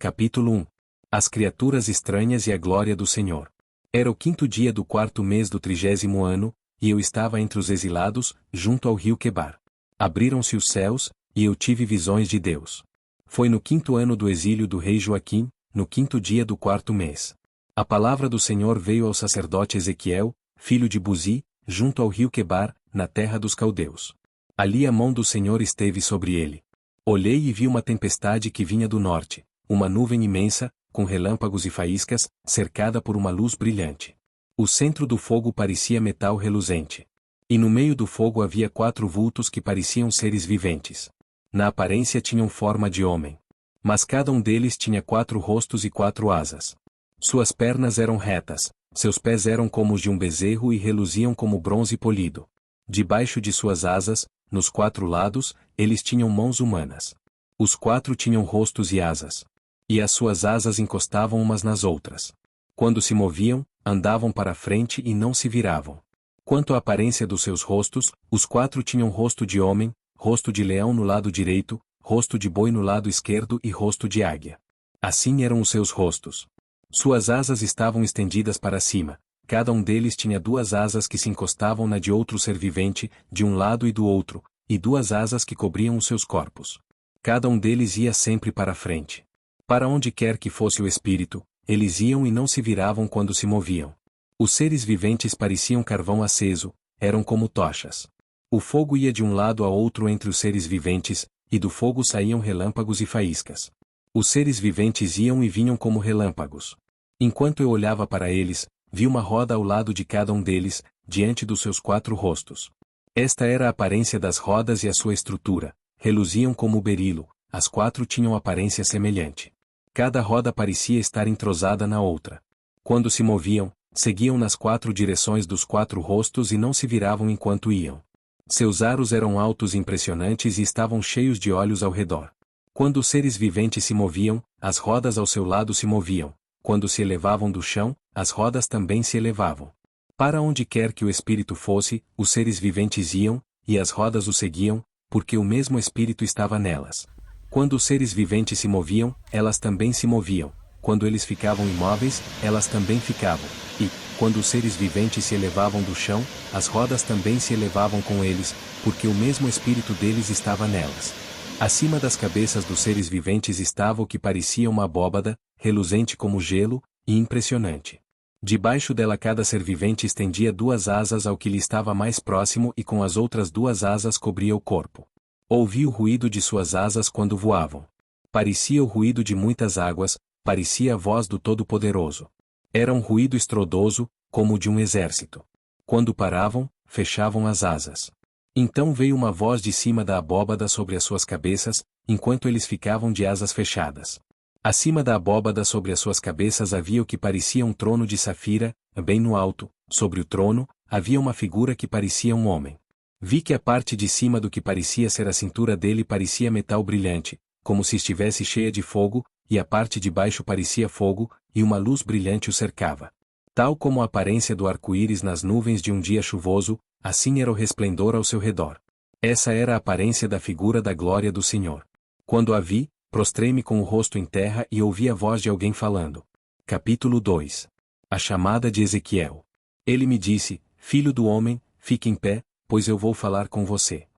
Capítulo 1. As criaturas estranhas e a glória do Senhor. Era o 5º dia do 4º mês do 30º ano, e eu estava entre os exilados, junto ao rio Quebar. Abriram-se os céus, e eu tive visões de Deus. Foi no 5º ano do exílio do rei Joaquim, no 5º dia do 4º mês. A palavra do Senhor veio ao sacerdote Ezequiel, filho de Buzi, junto ao rio Quebar, na terra dos caldeus. Ali a mão do Senhor esteve sobre ele. Olhei e vi uma tempestade que vinha do norte, uma nuvem imensa, com relâmpagos e faíscas, cercada por uma luz brilhante. O centro do fogo parecia metal reluzente. E no meio do fogo havia 4 vultos que pareciam seres viventes. Na aparência tinham forma de homem. Mas cada um deles tinha 4 rostos e 4 asas. Suas pernas eram retas, seus pés eram como os de um bezerro e reluziam como bronze polido. Debaixo de suas asas, nos 4 lados, eles tinham mãos humanas. Os 4 tinham rostos e asas. E as suas asas encostavam umas nas outras. Quando se moviam, andavam para a frente e não se viravam. Quanto à aparência dos seus rostos, os 4 tinham rosto de homem, rosto de leão no lado direito, rosto de boi no lado esquerdo e rosto de águia. Assim eram os seus rostos. Suas asas estavam estendidas para cima, cada um deles tinha 2 asas que se encostavam na de outro ser vivente, de um lado e do outro, e 2 asas que cobriam os seus corpos. Cada um deles ia sempre para a frente. Para onde quer que fosse o espírito, eles iam e não se viravam quando se moviam. Os seres viventes pareciam carvão aceso, eram como tochas. O fogo ia de um lado a outro entre os seres viventes, e do fogo saíam relâmpagos e faíscas. Os seres viventes iam e vinham como relâmpagos. Enquanto eu olhava para eles, vi uma roda ao lado de cada um deles, diante dos seus 4 rostos. Esta era a aparência das rodas e a sua estrutura, reluziam como o berilo, as 4 tinham aparência semelhante. Cada roda parecia estar entrosada na outra. Quando se moviam, seguiam nas 4 direções dos 4 rostos e não se viravam enquanto iam. Seus aros eram altos e impressionantes e estavam cheios de olhos ao redor. Quando os seres viventes se moviam, as rodas ao seu lado se moviam. Quando se elevavam do chão, as rodas também se elevavam. Para onde quer que o espírito fosse, os seres viventes iam, e as rodas o seguiam, porque o mesmo espírito estava nelas. Quando os seres viventes se moviam, elas também se moviam. Quando eles ficavam imóveis, elas também ficavam. E, quando os seres viventes se elevavam do chão, as rodas também se elevavam com eles, porque o mesmo espírito deles estava nelas. Acima das cabeças dos seres viventes estava o que parecia uma abóbada, reluzente como gelo, e impressionante. Debaixo dela cada ser vivente estendia 2 asas ao que lhe estava mais próximo e com as outras 2 asas cobria o corpo. Ouvi o ruído de suas asas quando voavam. Parecia o ruído de muitas águas, parecia a voz do Todo-Poderoso. Era um ruído estrondoso, como o de um exército. Quando paravam, fechavam as asas. Então veio uma voz de cima da abóbada sobre as suas cabeças, enquanto eles ficavam de asas fechadas. Acima da abóbada sobre as suas cabeças havia o que parecia um trono de safira, bem no alto, sobre o trono, havia uma figura que parecia um homem. Vi que a parte de cima do que parecia ser a cintura dele parecia metal brilhante, como se estivesse cheia de fogo, e a parte de baixo parecia fogo, e uma luz brilhante o cercava. Tal como a aparência do arco-íris nas nuvens de um dia chuvoso, assim era o resplendor ao seu redor. Essa era a aparência da figura da glória do Senhor. Quando a vi, prostrei-me com o rosto em terra e ouvi a voz de alguém falando. Capítulo 2. A chamada de Ezequiel. Ele me disse, filho do homem, fique em pé, pois eu vou falar com você.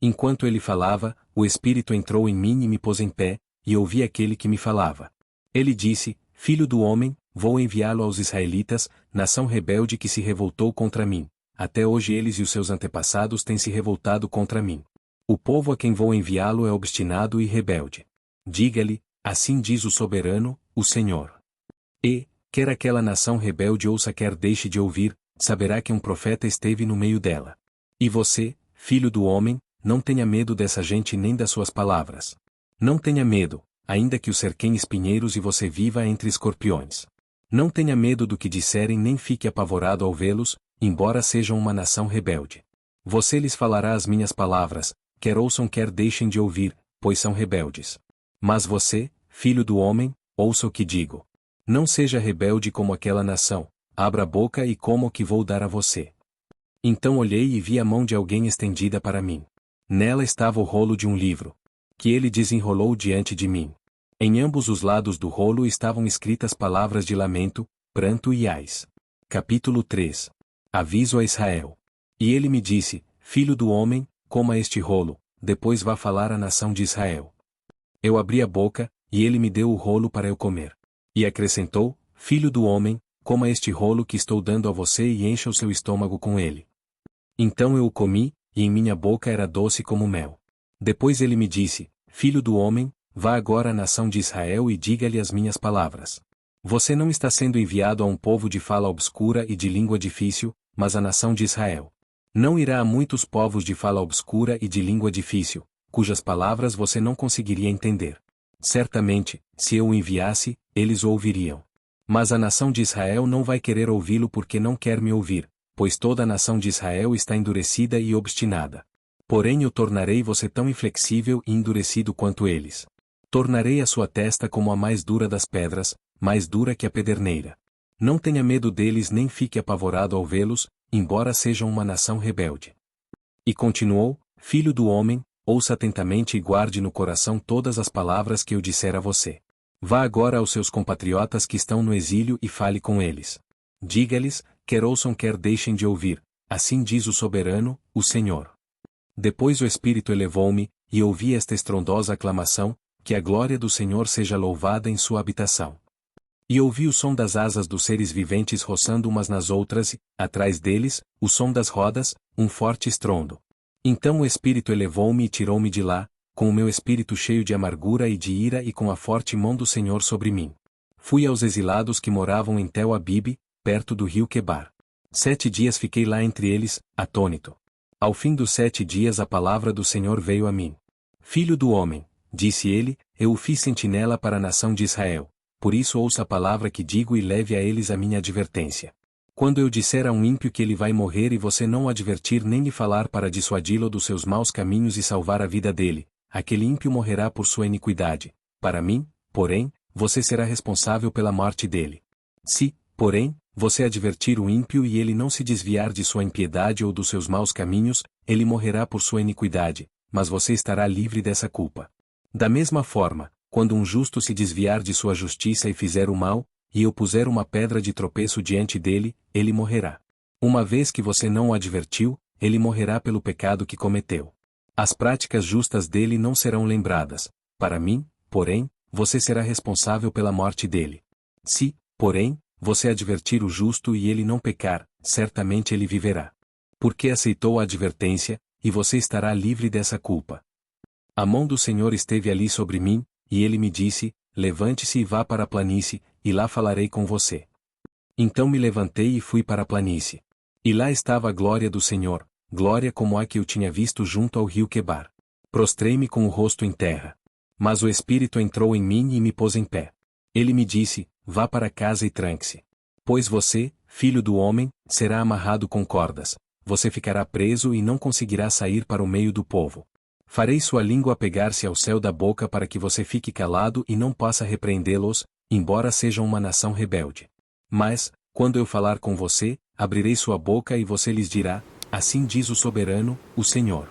Enquanto ele falava, o Espírito entrou em mim e me pôs em pé, e ouvi aquele que me falava. Ele disse, filho do homem, vou enviá-lo aos israelitas, nação rebelde que se revoltou contra mim. Até hoje eles e os seus antepassados têm se revoltado contra mim. O povo a quem vou enviá-lo é obstinado e rebelde. Diga-lhe, assim diz o soberano, o Senhor. E, quer aquela nação rebelde ouça quer deixe de ouvir, saberá que um profeta esteve no meio dela. E você, filho do homem, não tenha medo dessa gente nem das suas palavras. Não tenha medo, ainda que o cerquem espinheiros e você viva entre escorpiões. Não tenha medo do que disserem nem fique apavorado ao vê-los, embora sejam uma nação rebelde. Você lhes falará as minhas palavras, quer ouçam quer deixem de ouvir, pois são rebeldes. Mas você, filho do homem, ouça o que digo. Não seja rebelde como aquela nação, abra a boca e coma o que vou dar a você. Então olhei e vi a mão de alguém estendida para mim. Nela estava o rolo de um livro, que ele desenrolou diante de mim. Em ambos os lados do rolo estavam escritas palavras de lamento, pranto e ais. Capítulo 3. Aviso a Israel. E ele me disse: Filho do homem, coma este rolo, depois vá falar à nação de Israel. Eu abri a boca, e ele me deu o rolo para eu comer. E acrescentou: Filho do homem, coma este rolo que estou dando a você e encha o seu estômago com ele. Então eu o comi, e em minha boca era doce como mel. Depois ele me disse: Filho do homem, vá agora à nação de Israel e diga-lhe as minhas palavras. Você não está sendo enviado a um povo de fala obscura e de língua difícil, mas à nação de Israel. Não irá a muitos povos de fala obscura e de língua difícil, cujas palavras você não conseguiria entender. Certamente, se eu o enviasse, eles o ouviriam. Mas a nação de Israel não vai querer ouvi-lo porque não quer me ouvir, pois toda a nação de Israel está endurecida e obstinada. Porém eu tornarei você tão inflexível e endurecido quanto eles. Tornarei a sua testa como a mais dura das pedras, mais dura que a pederneira. Não tenha medo deles nem fique apavorado ao vê-los, embora sejam uma nação rebelde. E continuou: Filho do homem, ouça atentamente e guarde no coração todas as palavras que eu disser a você. Vá agora aos seus compatriotas que estão no exílio e fale com eles. Diga-lhes, quer ouçam quer deixem de ouvir, assim diz o soberano, o Senhor. Depois o Espírito elevou-me, e ouvi esta estrondosa aclamação: que a glória do Senhor seja louvada em sua habitação. E ouvi o som das asas dos seres viventes roçando umas nas outras e, atrás deles, o som das rodas, um forte estrondo. Então o Espírito elevou-me e tirou-me de lá, com o meu espírito cheio de amargura e de ira e com a forte mão do Senhor sobre mim. Fui aos exilados que moravam em Tel Abibe, perto do rio Quebar. 7 dias fiquei lá entre eles, atônito. Ao fim dos 7 dias a palavra do Senhor veio a mim. Filho do homem, disse ele, eu o fiz sentinela para a nação de Israel. Por isso ouça a palavra que digo e leve a eles a minha advertência. Quando eu disser a um ímpio que ele vai morrer e você não o advertir nem lhe falar para dissuadi-lo dos seus maus caminhos e salvar a vida dele, aquele ímpio morrerá por sua iniquidade. Para mim, porém, você será responsável pela morte dele. Se, porém, você advertir o ímpio e ele não se desviar de sua impiedade ou dos seus maus caminhos, ele morrerá por sua iniquidade, mas você estará livre dessa culpa. Da mesma forma, quando um justo se desviar de sua justiça e fizer o mal, e eu puser uma pedra de tropeço diante dele, ele morrerá. Uma vez que você não o advertiu, ele morrerá pelo pecado que cometeu. As práticas justas dele não serão lembradas. Para mim, porém, você será responsável pela morte dele. Se, porém, você advertir o justo e ele não pecar, certamente ele viverá. Porque aceitou a advertência, e você estará livre dessa culpa. A mão do Senhor esteve ali sobre mim, e ele me disse: levante-se e vá para a planície, e lá falarei com você. Então me levantei e fui para a planície. E lá estava a glória do Senhor, glória como a que eu tinha visto junto ao rio Quebar. Prostrei-me com o rosto em terra. Mas o Espírito entrou em mim e me pôs em pé. Ele me disse: vá para casa e tranque-se. Pois você, filho do homem, será amarrado com cordas. Você ficará preso e não conseguirá sair para o meio do povo. Farei sua língua pegar-se ao céu da boca para que você fique calado e não possa repreendê-los, embora sejam uma nação rebelde. Mas, quando eu falar com você, abrirei sua boca e você lhes dirá: assim diz o soberano, o Senhor.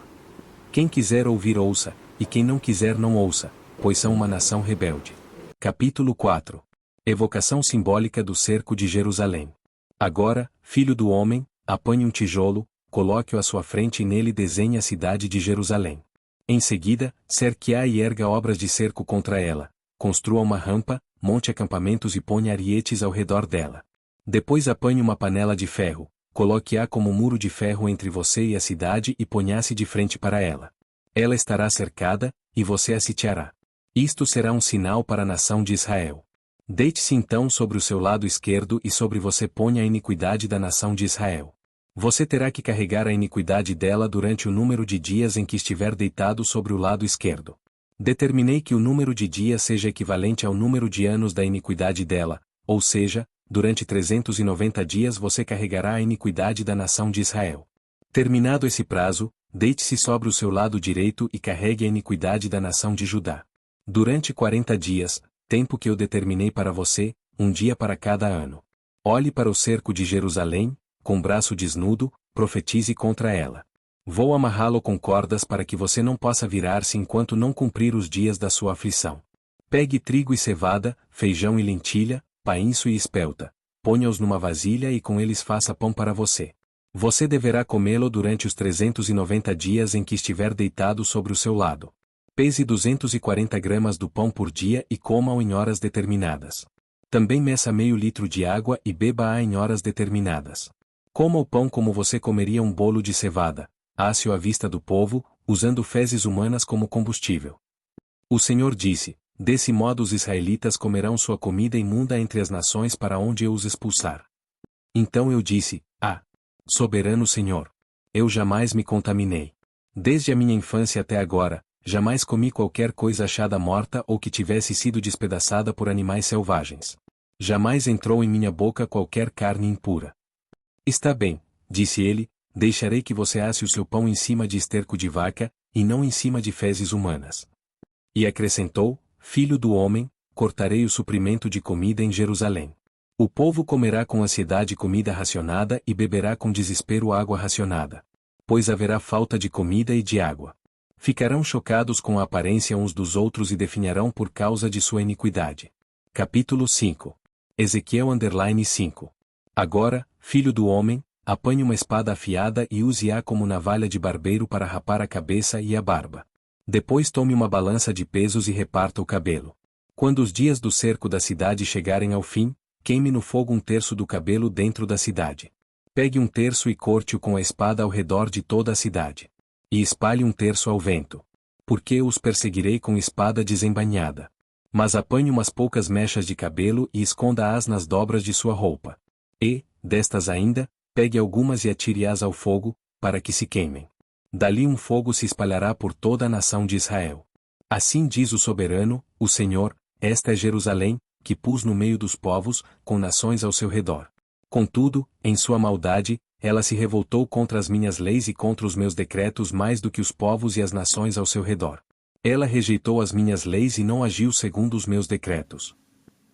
Quem quiser ouvir ouça, e quem não quiser não ouça, pois são uma nação rebelde. Capítulo 4. Evocação simbólica do cerco de Jerusalém. Agora, filho do homem, apanhe um tijolo, coloque-o à sua frente e nele desenhe a cidade de Jerusalém. Em seguida, cerque-a e erga obras de cerco contra ela. Construa uma rampa, monte acampamentos e ponha arietes ao redor dela. Depois apanhe uma panela de ferro, coloque-a como muro de ferro entre você e a cidade e ponha-se de frente para ela. Ela estará cercada, e você a sitiará. Isto será um sinal para a nação de Israel. Deite-se então sobre o seu lado esquerdo e sobre você ponha a iniquidade da nação de Israel. Você terá que carregar a iniquidade dela durante o número de dias em que estiver deitado sobre o lado esquerdo. Determinei que o número de dias seja equivalente ao número de anos da iniquidade dela, ou seja, durante 390 dias você carregará a iniquidade da nação de Israel. Terminado esse prazo, deite-se sobre o seu lado direito e carregue a iniquidade da nação de Judá. Durante 40 dias, tempo que eu determinei para você, um dia para cada ano. Olhe para o cerco de Jerusalém, com braço desnudo, profetize contra ela. Vou amarrá-lo com cordas para que você não possa virar-se enquanto não cumprir os dias da sua aflição. Pegue trigo e cevada, feijão e lentilha, painço e espelta. Ponha-os numa vasilha e com eles faça pão para você. Você deverá comê-lo durante os 390 dias em que estiver deitado sobre o seu lado. Pese 240 gramas do pão por dia e coma-o em horas determinadas. Também meça meio litro de água e beba-a em horas determinadas. Coma o pão como você comeria um bolo de cevada, asse-o à vista do povo, usando fezes humanas como combustível. O Senhor disse: desse modo os israelitas comerão sua comida imunda entre as nações para onde eu os expulsar. Então eu disse: soberano Senhor! Eu jamais me contaminei. Desde a minha infância até agora, jamais comi qualquer coisa achada morta ou que tivesse sido despedaçada por animais selvagens. Jamais entrou em minha boca qualquer carne impura. Está bem, disse ele, deixarei que você asse o seu pão em cima de esterco de vaca, e não em cima de fezes humanas. E acrescentou: Filho do homem, cortarei o suprimento de comida em Jerusalém. O povo comerá com ansiedade comida racionada e beberá com desespero água racionada. Pois haverá falta de comida e de água. Ficarão chocados com a aparência uns dos outros e definharão por causa de sua iniquidade. Capítulo 5. Ezequiel 5. Agora, filho do homem, apanhe uma espada afiada e use-a como navalha de barbeiro para rapar a cabeça e a barba. Depois tome uma balança de pesos e reparta o cabelo. Quando os dias do cerco da cidade chegarem ao fim, queime no fogo 1/3 do cabelo dentro da cidade. Pegue 1/3 e corte-o com a espada ao redor de toda a cidade. E espalhe 1/3 ao vento. Porque eu os perseguirei com espada desembainhada. Mas apanhe umas poucas mechas de cabelo e esconda-as nas dobras de sua roupa. E, destas ainda, pegue algumas e atire-as ao fogo, para que se queimem. Dali um fogo se espalhará por toda a nação de Israel. Assim diz o soberano, o Senhor: esta é Jerusalém, que pus no meio dos povos, com nações ao seu redor. Contudo, em sua maldade, ela se revoltou contra as minhas leis e contra os meus decretos mais do que os povos e as nações ao seu redor. Ela rejeitou as minhas leis e não agiu segundo os meus decretos.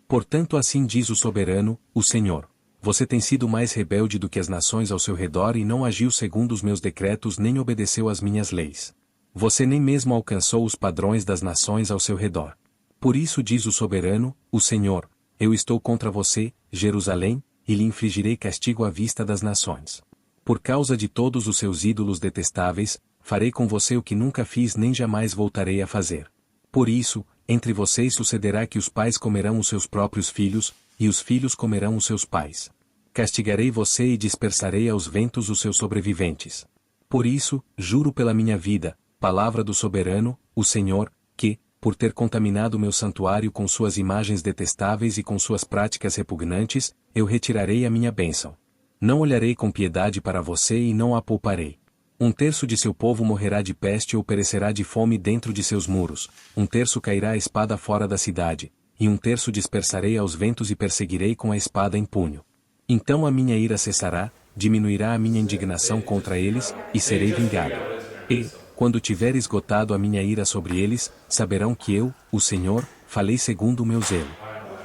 Portanto, assim diz o soberano, o Senhor: você tem sido mais rebelde do que as nações ao seu redor e não agiu segundo os meus decretos nem obedeceu às minhas leis. Você nem mesmo alcançou os padrões das nações ao seu redor. Por isso diz o soberano, o Senhor: eu estou contra você, Jerusalém, e lhe infligirei castigo à vista das nações. Por causa de todos os seus ídolos detestáveis, farei com você o que nunca fiz nem jamais voltarei a fazer. Por isso, entre vocês sucederá que os pais comerão os seus próprios filhos, e os filhos comerão os seus pais. Castigarei você e dispersarei aos ventos os seus sobreviventes. Por isso, juro pela minha vida, palavra do soberano, o Senhor, que, por ter contaminado meu santuário com suas imagens detestáveis e com suas práticas repugnantes, eu retirarei a minha bênção. Não olharei com piedade para você e não a pouparei. 1/3 de seu povo morrerá de peste ou perecerá de fome dentro de seus muros, 1/3 cairá a espada fora da cidade, e 1/3 dispersarei aos ventos e perseguirei com a espada em punho. Então a minha ira cessará, diminuirá a minha indignação contra eles, e serei vingado. E, quando tiver esgotado a minha ira sobre eles, saberão que eu, o Senhor, falei segundo o meu zelo.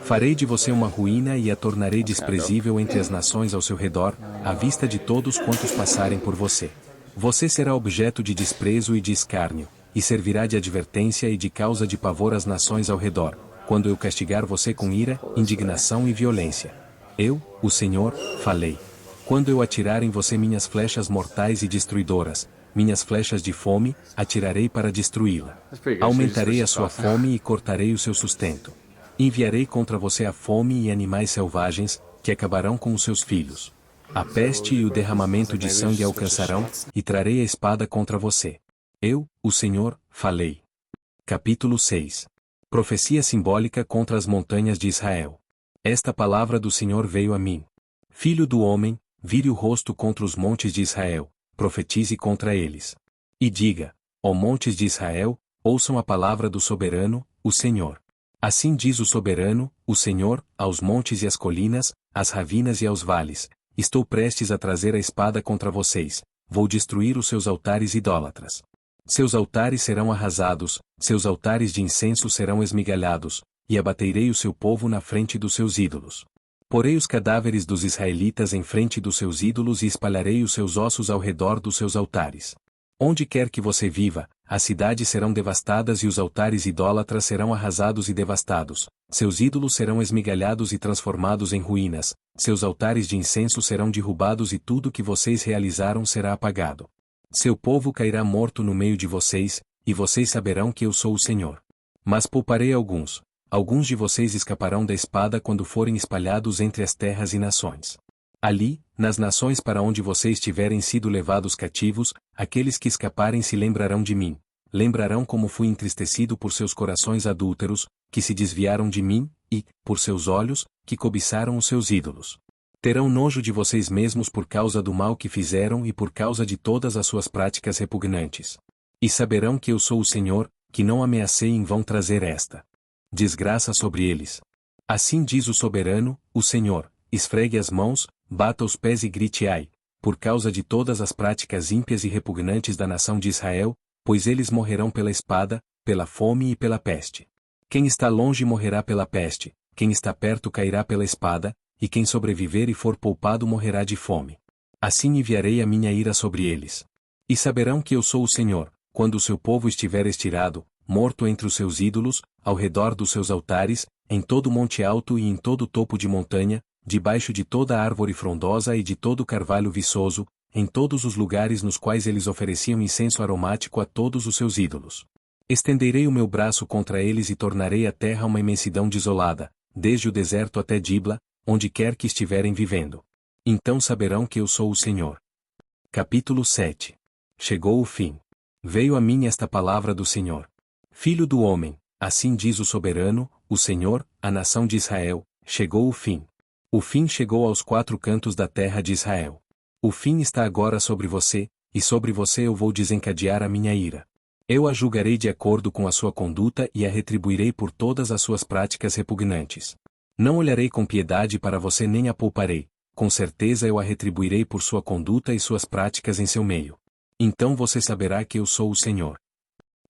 Farei de você uma ruína e a tornarei desprezível entre as nações ao seu redor, à vista de todos quantos passarem por você. Você será objeto de desprezo e de escárnio, e servirá de advertência e de causa de pavor às nações ao redor, quando eu castigar você com ira, indignação e violência. Eu, o Senhor, falei. Quando eu atirar em você minhas flechas mortais e destruidoras, minhas flechas de fome, atirarei para destruí-la. Aumentarei a sua fome e cortarei o seu sustento. Enviarei contra você a fome e animais selvagens, que acabarão com os seus filhos. A peste e o derramamento de sangue alcançarão, e trarei a espada contra você. Eu, o Senhor, falei. Capítulo 6. Profecia simbólica contra as montanhas de Israel. Esta palavra do Senhor veio a mim. Filho do homem, vire o rosto contra os montes de Israel, profetize contra eles. E diga: ó montes de Israel, ouçam a palavra do soberano, o Senhor. Assim diz o soberano, o Senhor, aos montes e às colinas, às ravinas e aos vales: estou prestes a trazer a espada contra vocês, vou destruir os seus altares idólatras. Seus altares serão arrasados, seus altares de incenso serão esmigalhados, e abaterei o seu povo na frente dos seus ídolos. Porei os cadáveres dos israelitas em frente dos seus ídolos e espalharei os seus ossos ao redor dos seus altares. Onde quer que você viva, as cidades serão devastadas e os altares idólatras serão arrasados e devastados, seus ídolos serão esmigalhados e transformados em ruínas, seus altares de incenso serão derrubados e tudo que vocês realizaram será apagado. Seu povo cairá morto no meio de vocês, e vocês saberão que eu sou o Senhor. Mas pouparei alguns de vocês escaparão da espada quando forem espalhados entre as terras e nações. Ali, nas nações para onde vocês tiverem sido levados cativos, aqueles que escaparem se lembrarão de mim, lembrarão como fui entristecido por seus corações adúlteros, que se desviaram de mim, e, por seus olhos, que cobiçaram os seus ídolos. Terão nojo de vocês mesmos por causa do mal que fizeram e por causa de todas as suas práticas repugnantes. E saberão que eu sou o Senhor, que não ameacei em vão trazer esta desgraça sobre eles. Assim diz o soberano, o Senhor: esfregue as mãos, bata os pés e grite ai, por causa de todas as práticas ímpias e repugnantes da nação de Israel, pois eles morrerão pela espada, pela fome e pela peste. Quem está longe morrerá pela peste, quem está perto cairá pela espada, e quem sobreviver e for poupado morrerá de fome. Assim enviarei a minha ira sobre eles. E saberão que eu sou o Senhor, quando o seu povo estiver estirado, morto entre os seus ídolos, ao redor dos seus altares, em todo monte alto e em todo topo de montanha, debaixo de toda árvore frondosa e de todo carvalho viçoso, em todos os lugares nos quais eles ofereciam incenso aromático a todos os seus ídolos. Estenderei o meu braço contra eles e tornarei a terra uma imensidão desolada, desde o deserto até Dibla, onde quer que estiverem vivendo. Então saberão que eu sou o Senhor. Capítulo 7. Chegou o fim. Veio a mim esta palavra do Senhor. Filho do homem, assim diz o soberano, o Senhor, a nação de Israel: chegou o fim. O fim chegou aos quatro cantos da terra de Israel. O fim está agora sobre você, e sobre você eu vou desencadear a minha ira. Eu a julgarei de acordo com a sua conduta e a retribuirei por todas as suas práticas repugnantes. Não olharei com piedade para você nem a pouparei, com certeza eu a retribuirei por sua conduta e suas práticas em seu meio. Então você saberá que eu sou o Senhor.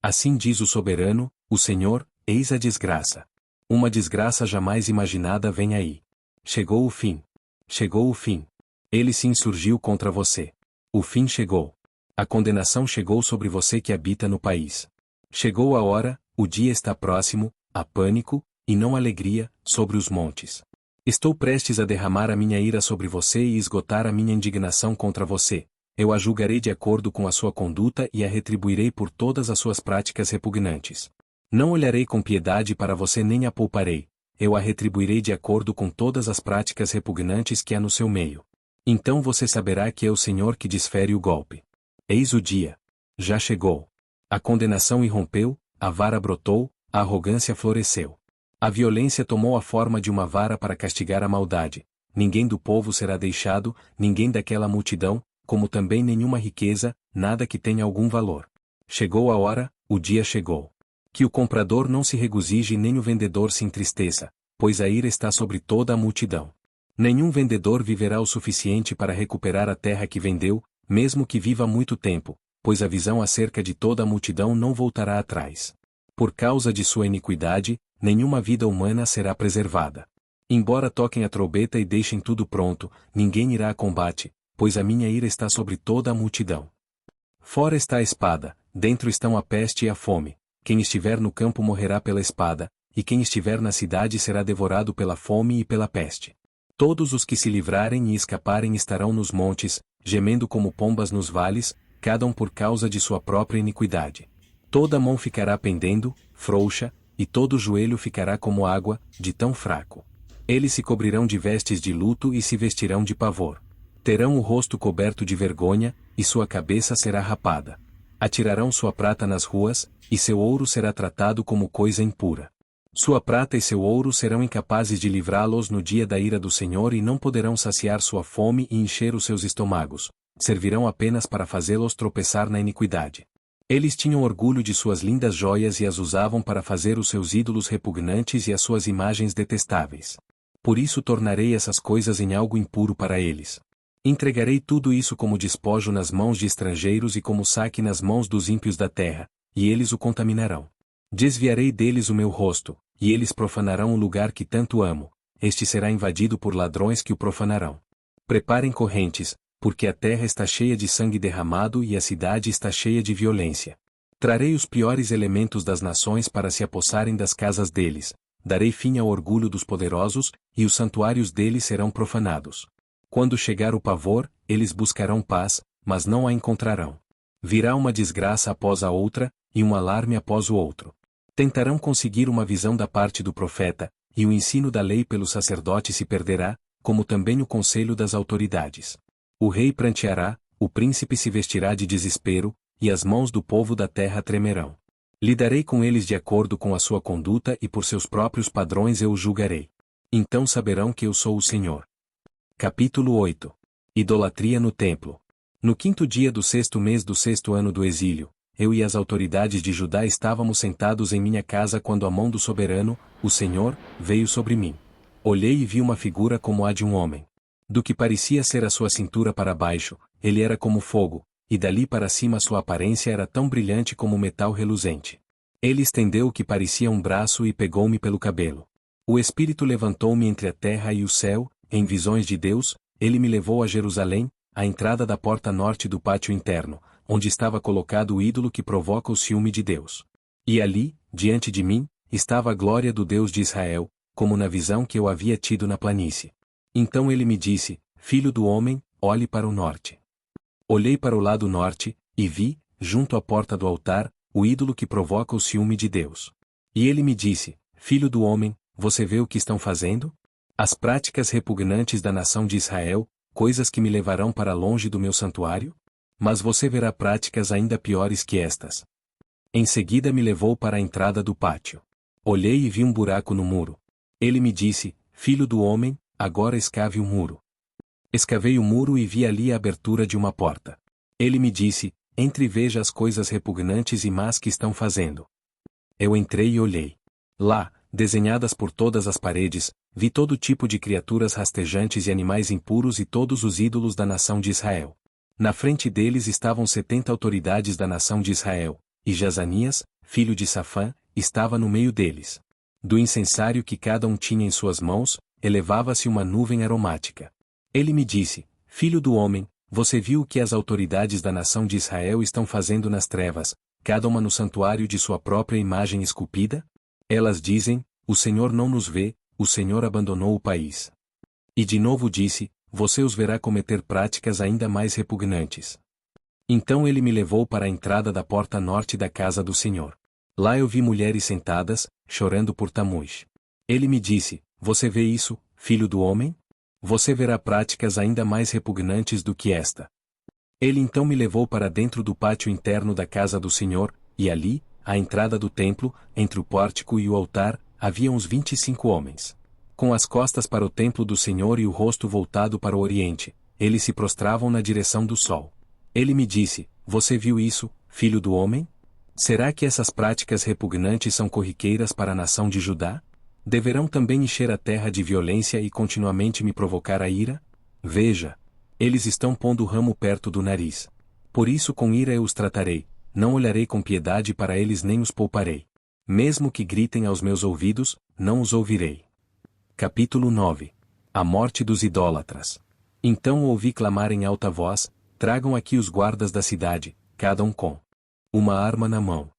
Assim diz o soberano, o Senhor: eis a desgraça. Uma desgraça jamais imaginada vem aí. Chegou o fim. Chegou o fim. Ele se insurgiu contra você. O fim chegou. A condenação chegou sobre você que habita no país. Chegou a hora, o dia está próximo, há pânico, e não alegria, sobre os montes. Estou prestes a derramar a minha ira sobre você e esgotar a minha indignação contra você. Eu a julgarei de acordo com a sua conduta e a retribuirei por todas as suas práticas repugnantes. Não olharei com piedade para você nem a pouparei. Eu a retribuirei de acordo com todas as práticas repugnantes que há no seu meio. Então você saberá que é o Senhor que desfere o golpe. Eis o dia. Já chegou. A condenação irrompeu, a vara brotou, a arrogância floresceu. A violência tomou a forma de uma vara para castigar a maldade. Ninguém do povo será deixado, ninguém daquela multidão, como também nenhuma riqueza, nada que tenha algum valor. Chegou a hora, o dia chegou. Que o comprador não se regozije nem o vendedor se entristeça, pois a ira está sobre toda a multidão. Nenhum vendedor viverá o suficiente para recuperar a terra que vendeu, mesmo que viva muito tempo, pois a visão acerca de toda a multidão não voltará atrás. Por causa de sua iniquidade, nenhuma vida humana será preservada. Embora toquem a trombeta e deixem tudo pronto, ninguém irá a combate, pois a minha ira está sobre toda a multidão. Fora está a espada, dentro estão a peste e a fome. Quem estiver no campo morrerá pela espada, e quem estiver na cidade será devorado pela fome e pela peste. Todos os que se livrarem e escaparem estarão nos montes, gemendo como pombas nos vales, cada um por causa de sua própria iniquidade. Toda mão ficará pendendo, frouxa, e todo joelho ficará como água, de tão fraco. Eles se cobrirão de vestes de luto e se vestirão de pavor. Terão o rosto coberto de vergonha, e sua cabeça será rapada. Atirarão sua prata nas ruas, e seu ouro será tratado como coisa impura. Sua prata e seu ouro serão incapazes de livrá-los no dia da ira do Senhor e não poderão saciar sua fome e encher os seus estômagos. Servirão apenas para fazê-los tropeçar na iniquidade. Eles tinham orgulho de suas lindas joias e as usavam para fazer os seus ídolos repugnantes e as suas imagens detestáveis. Por isso tornarei essas coisas em algo impuro para eles. Entregarei tudo isso como despojo nas mãos de estrangeiros e como saque nas mãos dos ímpios da terra, e eles o contaminarão. Desviarei deles o meu rosto, e eles profanarão o lugar que tanto amo. Este será invadido por ladrões que o profanarão. Preparem correntes, porque a terra está cheia de sangue derramado e a cidade está cheia de violência. Trarei os piores elementos das nações para se apossarem das casas deles, darei fim ao orgulho dos poderosos, e os santuários deles serão profanados. Quando chegar o pavor, eles buscarão paz, mas não a encontrarão. Virá uma desgraça após a outra, e um alarme após o outro. Tentarão conseguir uma visão da parte do profeta, e o ensino da lei pelo sacerdote se perderá, como também o conselho das autoridades. O rei pranteará, o príncipe se vestirá de desespero, e as mãos do povo da terra tremerão. Lidarei com eles de acordo com a sua conduta e por seus próprios padrões eu os julgarei. Então saberão que eu sou o Senhor. Capítulo 8. Idolatria no templo. No 5º dia do 6º mês do 6º ano do exílio, eu e as autoridades de Judá estávamos sentados em minha casa quando a mão do soberano, o Senhor, veio sobre mim. Olhei e vi uma figura como a de um homem. Do que parecia ser a sua cintura para baixo, ele era como fogo, e dali para cima sua aparência era tão brilhante como metal reluzente. Ele estendeu o que parecia um braço e pegou-me pelo cabelo. O Espírito levantou-me entre a terra e o céu, em visões de Deus, ele me levou a Jerusalém, à entrada da porta norte do pátio interno, onde estava colocado o ídolo que provoca o ciúme de Deus. E ali, diante de mim, estava a glória do Deus de Israel, como na visão que eu havia tido na planície. Então ele me disse, Filho do homem, olhe para o norte. Olhei para o lado norte, e vi, junto à porta do altar, o ídolo que provoca o ciúme de Deus. E ele me disse, Filho do homem, você vê o que estão fazendo? As práticas repugnantes da nação de Israel, coisas que me levarão para longe do meu santuário? Mas você verá práticas ainda piores que estas. Em seguida me levou para a entrada do pátio. Olhei e vi um buraco no muro. Ele me disse, Filho do homem, agora escave o muro. Escavei o muro e vi ali a abertura de uma porta. Ele me disse, entre e veja as coisas repugnantes e más que estão fazendo. Eu entrei e olhei. Lá, desenhadas por todas as paredes, vi todo tipo de criaturas rastejantes e animais impuros e todos os ídolos da nação de Israel. Na frente deles estavam 70 autoridades da nação de Israel, e Jazanias, filho de Safã, estava no meio deles. Do incensário que cada um tinha em suas mãos, elevava-se uma nuvem aromática. Ele me disse, Filho do homem, você viu o que as autoridades da nação de Israel estão fazendo nas trevas, cada uma no santuário de sua própria imagem esculpida? Elas dizem, o Senhor não nos vê, o Senhor abandonou o país. E de novo disse, você os verá cometer práticas ainda mais repugnantes. Então ele me levou para a entrada da porta norte da casa do Senhor. Lá eu vi mulheres sentadas, chorando por Tamuz. Ele me disse, você vê isso, filho do homem? Você verá práticas ainda mais repugnantes do que esta. Ele então me levou para dentro do pátio interno da casa do Senhor, e ali, à entrada do templo, entre o pórtico e o altar, havia uns 25 homens. Com as costas para o templo do Senhor e o rosto voltado para o oriente, eles se prostravam na direção do sol. Ele me disse, você viu isso, filho do homem? Será que essas práticas repugnantes são corriqueiras para a nação de Judá? Deverão também encher a terra de violência e continuamente me provocar a ira? Veja, eles estão pondo o ramo perto do nariz. Por isso com ira eu os tratarei, não olharei com piedade para eles nem os pouparei. Mesmo que gritem aos meus ouvidos, não os ouvirei. Capítulo 9. A morte dos idólatras. Então ouvi clamar em alta voz, tragam aqui os guardas da cidade, cada um com uma arma na mão.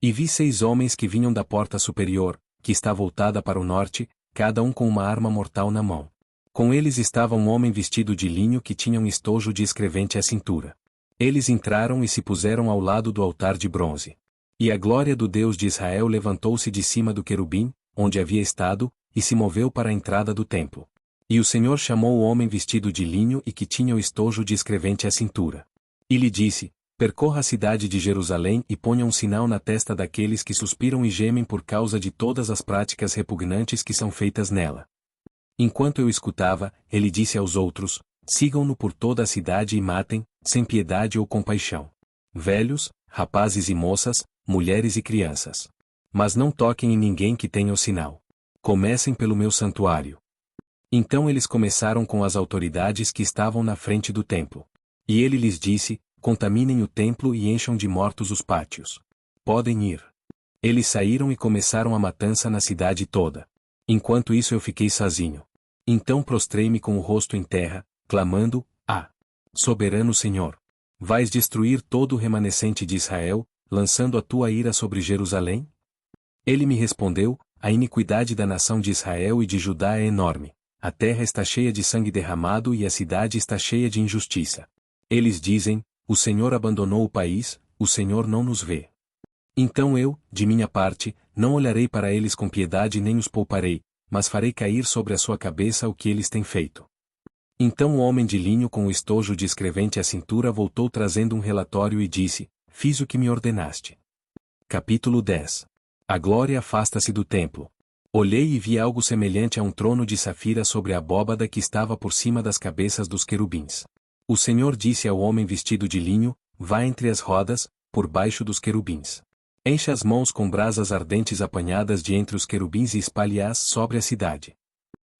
E vi 6 homens que vinham da porta superior, que está voltada para o norte, cada um com uma arma mortal na mão. Com eles estava um homem vestido de linho que tinha um estojo de escrevente à cintura. Eles entraram e se puseram ao lado do altar de bronze. E a glória do Deus de Israel levantou-se de cima do querubim, onde havia estado, e se moveu para a entrada do templo. E o Senhor chamou o homem vestido de linho e que tinha o estojo de escrevente à cintura. E lhe disse, percorra a cidade de Jerusalém e ponha um sinal na testa daqueles que suspiram e gemem por causa de todas as práticas repugnantes que são feitas nela. Enquanto eu escutava, ele disse aos outros, sigam-no por toda a cidade e matem, sem piedade ou compaixão. Velhos, rapazes e moças, mulheres e crianças. Mas não toquem em ninguém que tenha o sinal. Comecem pelo meu santuário. Então eles começaram com as autoridades que estavam na frente do templo. E ele lhes disse, contaminem o templo e encham de mortos os pátios. Podem ir. Eles saíram e começaram a matança na cidade toda. Enquanto isso eu fiquei sozinho. Então prostrei-me com o rosto em terra, clamando, soberano Senhor! Vais destruir todo o remanescente de Israel, lançando a tua ira sobre Jerusalém? Ele me respondeu: a iniquidade da nação de Israel e de Judá é enorme. A terra está cheia de sangue derramado e a cidade está cheia de injustiça. Eles dizem: o Senhor abandonou o país, o Senhor não nos vê. Então eu, de minha parte, não olharei para eles com piedade nem os pouparei, mas farei cair sobre a sua cabeça o que eles têm feito. Então o homem de linho com o estojo de escrevente à cintura voltou trazendo um relatório e disse: fiz o que me ordenaste. Capítulo 10. A glória afasta-se do templo. Olhei e vi algo semelhante a um trono de safira sobre a abóbada que estava por cima das cabeças dos querubins. O Senhor disse ao homem vestido de linho: vá entre as rodas, por baixo dos querubins. Encha as mãos com brasas ardentes apanhadas de entre os querubins e espalhe-as sobre a cidade.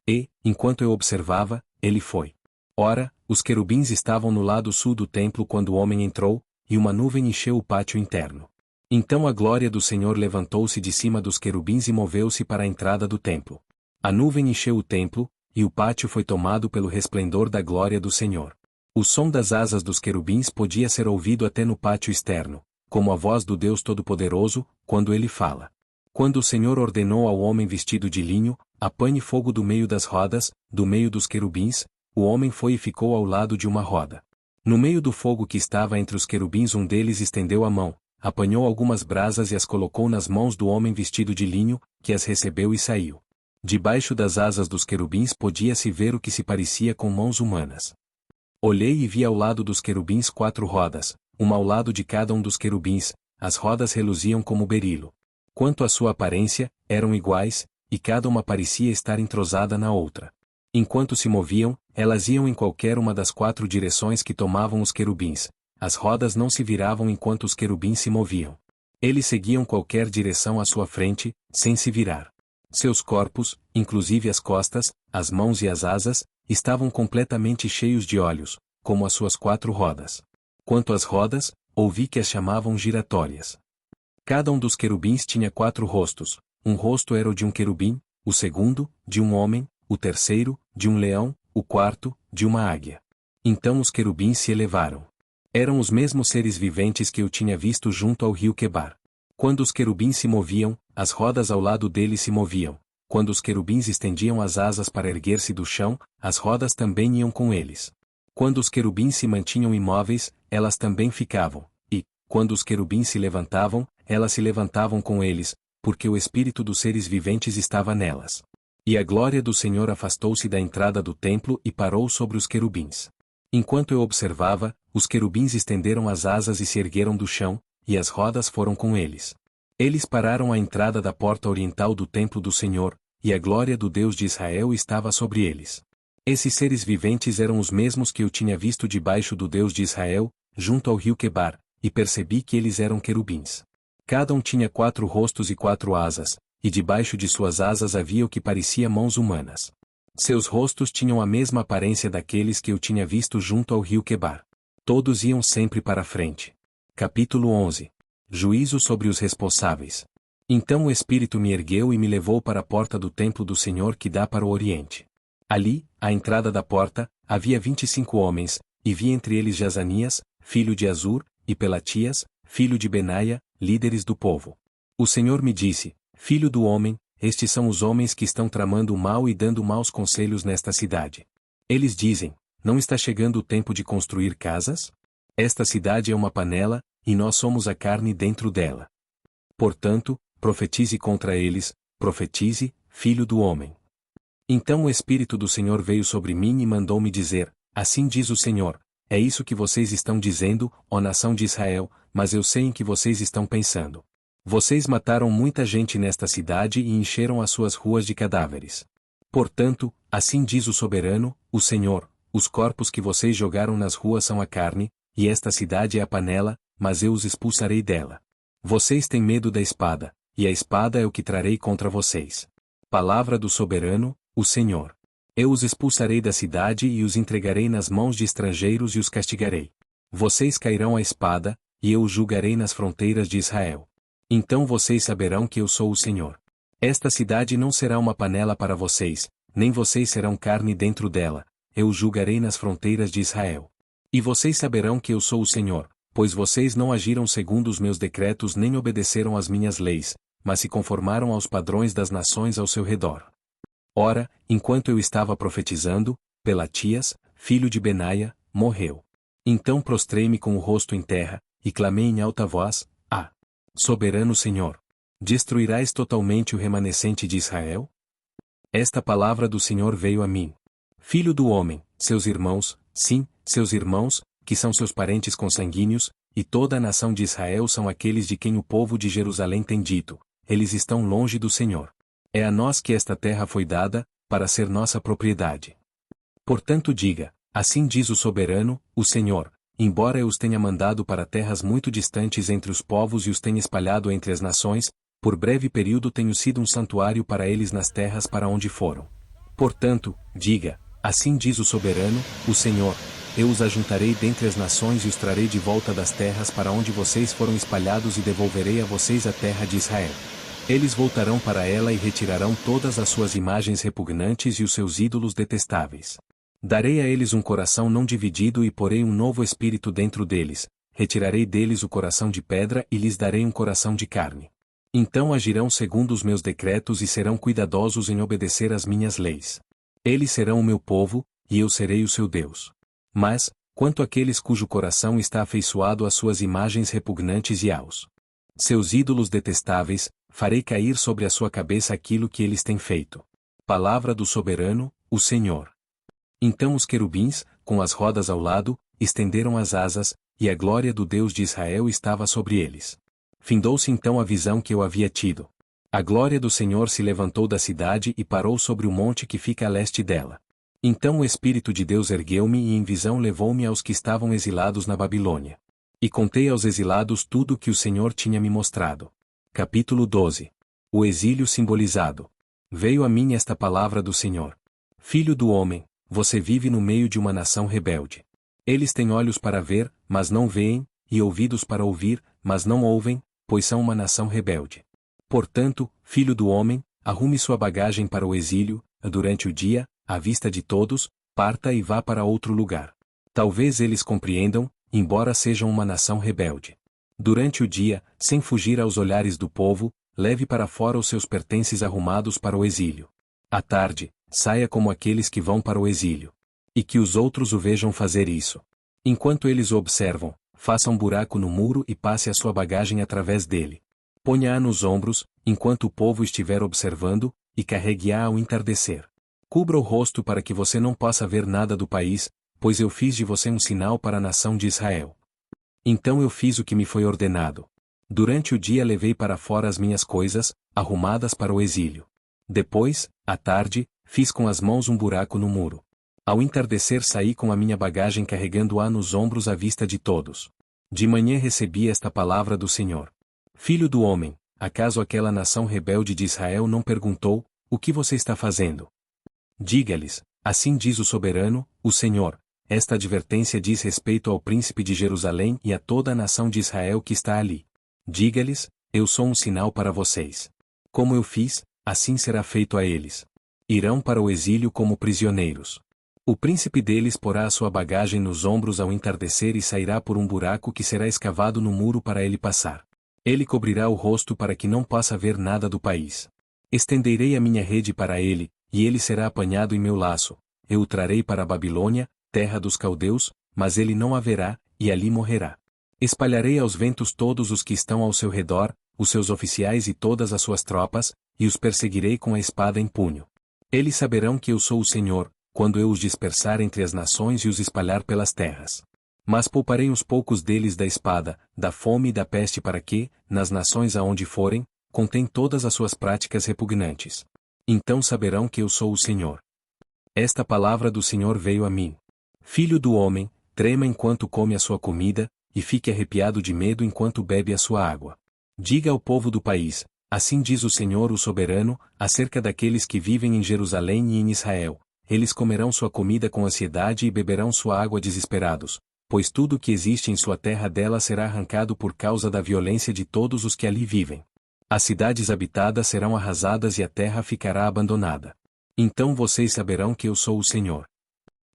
E, enquanto eu observava, ele foi. Ora, os querubins estavam no lado sul do templo quando o homem entrou, e uma nuvem encheu o pátio interno. Então a glória do Senhor levantou-se de cima dos querubins e moveu-se para a entrada do templo. A nuvem encheu o templo, e o pátio foi tomado pelo resplendor da glória do Senhor. O som das asas dos querubins podia ser ouvido até no pátio externo, como a voz do Deus Todo-Poderoso, quando ele fala. Quando o Senhor ordenou ao homem vestido de linho: apanhe fogo do meio das rodas, do meio dos querubins, o homem foi e ficou ao lado de uma roda. No meio do fogo que estava entre os querubins um deles estendeu a mão, apanhou algumas brasas e as colocou nas mãos do homem vestido de linho, que as recebeu e saiu. Debaixo das asas dos querubins podia-se ver o que se parecia com mãos humanas. Olhei e vi ao lado dos querubins 4 rodas, uma ao lado de cada um dos querubins, as rodas reluziam como berilo. Quanto à sua aparência, eram iguais, e cada uma parecia estar entrosada na outra. Enquanto se moviam, elas iam em qualquer uma das 4 direções que tomavam os querubins. As rodas não se viravam enquanto os querubins se moviam. Eles seguiam qualquer direção à sua frente, sem se virar. Seus corpos, inclusive as costas, as mãos e as asas, estavam completamente cheios de olhos, como as suas 4 rodas. Quanto às rodas, ouvi que as chamavam giratórias. Cada um dos querubins tinha 4 rostos. Um rosto era o de um querubim, o segundo, de um homem, o terceiro, de um leão, o quarto, de uma águia. Então os querubins se elevaram. Eram os mesmos seres viventes que eu tinha visto junto ao rio Quebar. Quando os querubins se moviam, as rodas ao lado deles se moviam. Quando os querubins estendiam as asas para erguer-se do chão, as rodas também iam com eles. Quando os querubins se mantinham imóveis, elas também ficavam, e, quando os querubins se levantavam, elas se levantavam com eles, porque o espírito dos seres viventes estava nelas. E a glória do Senhor afastou-se da entrada do templo e parou sobre os querubins. Enquanto eu observava, os querubins estenderam as asas e se ergueram do chão, e as rodas foram com eles. Eles pararam à entrada da porta oriental do templo do Senhor, e a glória do Deus de Israel estava sobre eles. Esses seres viventes eram os mesmos que eu tinha visto debaixo do Deus de Israel, junto ao rio Quebar, e percebi que eles eram querubins. Cada um tinha 4 rostos e 4 asas, e debaixo de suas asas havia o que parecia mãos humanas. Seus rostos tinham a mesma aparência daqueles que eu tinha visto junto ao rio Quebar. Todos iam sempre para a frente. Capítulo 11. Juízo sobre os responsáveis. Então o Espírito me ergueu e me levou para a porta do templo do Senhor que dá para o Oriente. Ali, à entrada da porta, havia 25 homens, e vi entre eles Jazanias, filho de Azur, e Pelatias, filho de Benaia, líderes do povo. O Senhor me disse: filho do homem, estes são os homens que estão tramando o mal e dando maus conselhos nesta cidade. Eles dizem: não está chegando o tempo de construir casas? Esta cidade é uma panela, e nós somos a carne dentro dela. Portanto, profetize contra eles, profetize, filho do homem. Então o Espírito do Senhor veio sobre mim e mandou-me dizer: assim diz o Senhor, é isso que vocês estão dizendo, ó nação de Israel, mas eu sei em que vocês estão pensando. Vocês mataram muita gente nesta cidade e encheram as suas ruas de cadáveres. Portanto, assim diz o soberano, o Senhor, os corpos que vocês jogaram nas ruas são a carne, e esta cidade é a panela, mas eu os expulsarei dela. Vocês têm medo da espada, e a espada é o que trarei contra vocês. Palavra do soberano, o Senhor. Eu os expulsarei da cidade e os entregarei nas mãos de estrangeiros e os castigarei. Vocês cairão à espada, e eu os julgarei nas fronteiras de Israel. Então vocês saberão que eu sou o Senhor. Esta cidade não será uma panela para vocês, nem vocês serão carne dentro dela, eu os julgarei nas fronteiras de Israel. E vocês saberão que eu sou o Senhor, pois vocês não agiram segundo os meus decretos nem obedeceram às minhas leis, mas se conformaram aos padrões das nações ao seu redor. Ora, enquanto eu estava profetizando, Pelatias, filho de Benaia, morreu. Então prostrei-me com o rosto em terra, e clamei em alta voz: Ah! Soberano Senhor! Destruirás totalmente o remanescente de Israel? Esta palavra do Senhor veio a mim. Filho do homem, seus irmãos, sim, seus irmãos, que são seus parentes consanguíneos, e toda a nação de Israel são aqueles de quem o povo de Jerusalém tem dito: eles estão longe do Senhor. É a nós que esta terra foi dada, para ser nossa propriedade. Portanto diga: assim diz o soberano, o Senhor, embora eu os tenha mandado para terras muito distantes entre os povos e os tenha espalhado entre as nações, por breve período tenho sido um santuário para eles nas terras para onde foram. Portanto, diga: assim diz o soberano, o Senhor, eu os ajuntarei dentre as nações e os trarei de volta das terras para onde vocês foram espalhados e devolverei a vocês a terra de Israel. Eles voltarão para ela e retirarão todas as suas imagens repugnantes e os seus ídolos detestáveis. Darei a eles um coração não dividido e porei um novo espírito dentro deles, retirarei deles o coração de pedra e lhes darei um coração de carne. Então agirão segundo os meus decretos e serão cuidadosos em obedecer às minhas leis. Eles serão o meu povo, e eu serei o seu Deus. Mas, quanto àqueles cujo coração está afeiçoado às suas imagens repugnantes e aos seus ídolos detestáveis, farei cair sobre a sua cabeça aquilo que eles têm feito. Palavra do soberano, o Senhor. Então os querubins, com as rodas ao lado, estenderam as asas, e a glória do Deus de Israel estava sobre eles. Findou-se então a visão que eu havia tido. A glória do Senhor se levantou da cidade e parou sobre o monte que fica a leste dela. Então o Espírito de Deus ergueu-me e em visão levou-me aos que estavam exilados na Babilônia. E contei aos exilados tudo o que o Senhor tinha me mostrado. Capítulo 12. O exílio simbolizado. Veio a mim esta palavra do Senhor. Filho do homem, você vive no meio de uma nação rebelde. Eles têm olhos para ver, mas não veem, e ouvidos para ouvir, mas não ouvem, pois são uma nação rebelde. Portanto, filho do homem, arrume sua bagagem para o exílio, durante o dia, à vista de todos, parta e vá para outro lugar. Talvez eles compreendam, embora sejam uma nação rebelde. Durante o dia, sem fugir aos olhares do povo, leve para fora os seus pertences arrumados para o exílio. À tarde, saia como aqueles que vão para o exílio. E que os outros o vejam fazer isso. Enquanto eles o observam, faça um buraco no muro e passe a sua bagagem através dele. Ponha-a nos ombros, enquanto o povo estiver observando, e carregue-a ao entardecer. Cubra o rosto para que você não possa ver nada do país, pois eu fiz de você um sinal para a nação de Israel. Então eu fiz o que me foi ordenado. Durante o dia levei para fora as minhas coisas, arrumadas para o exílio. Depois, à tarde, fiz com as mãos um buraco no muro. Ao entardecer saí com a minha bagagem carregando-a nos ombros à vista de todos. De manhã recebi esta palavra do Senhor. Filho do homem, acaso aquela nação rebelde de Israel não perguntou: o que você está fazendo? Diga-lhes: assim diz o soberano, o Senhor, esta advertência diz respeito ao príncipe de Jerusalém e a toda a nação de Israel que está ali. Diga-lhes: eu sou um sinal para vocês. Como eu fiz, assim será feito a eles. Irão para o exílio como prisioneiros. O príncipe deles porá a sua bagagem nos ombros ao entardecer e sairá por um buraco que será escavado no muro para ele passar. Ele cobrirá o rosto para que não possa ver nada do país. Estenderei a minha rede para ele, e ele será apanhado em meu laço. Eu o trarei para a Babilônia, terra dos caldeus, mas ele não a verá, e ali morrerá. Espalharei aos ventos todos os que estão ao seu redor, os seus oficiais e todas as suas tropas, e os perseguirei com a espada em punho. Eles saberão que eu sou o Senhor, quando eu os dispersar entre as nações e os espalhar pelas terras. Mas pouparei uns poucos deles da espada, da fome e da peste para que, nas nações aonde forem, contém todas as suas práticas repugnantes. Então saberão que eu sou o Senhor. Esta palavra do Senhor veio a mim. Filho do homem, trema enquanto come a sua comida, e fique arrepiado de medo enquanto bebe a sua água. Diga ao povo do país: assim diz o Senhor o soberano, acerca daqueles que vivem em Jerusalém e em Israel. Eles comerão sua comida com ansiedade e beberão sua água desesperados, pois tudo o que existe em sua terra dela será arrancado por causa da violência de todos os que ali vivem. As cidades habitadas serão arrasadas e a terra ficará abandonada. Então vocês saberão que eu sou o Senhor.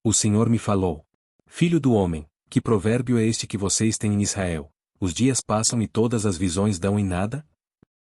O Senhor me falou: filho do homem, que provérbio é este que vocês têm em Israel? Os dias passam e todas as visões dão em nada?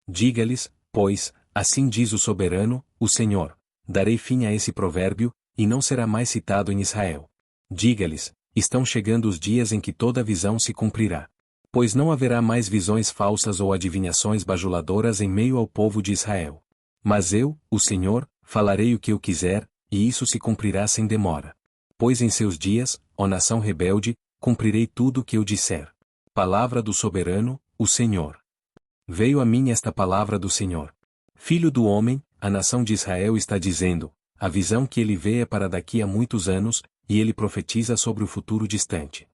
Diga-lhes, pois, assim diz o soberano, o Senhor: darei fim a esse provérbio, e não será mais citado em Israel. Diga-lhes, estão chegando os dias em que toda visão se cumprirá. Pois não haverá mais visões falsas ou adivinhações bajuladoras em meio ao povo de Israel. Mas eu, o Senhor, falarei o que eu quiser, e isso se cumprirá sem demora. Pois em seus dias, ó nação rebelde, cumprirei tudo o que eu disser. Palavra do soberano, o Senhor. Veio a mim esta palavra do Senhor. Filho do homem, a nação de Israel está dizendo, a visão que ele vê é para daqui a muitos anos, e ele profetiza sobre o futuro distante.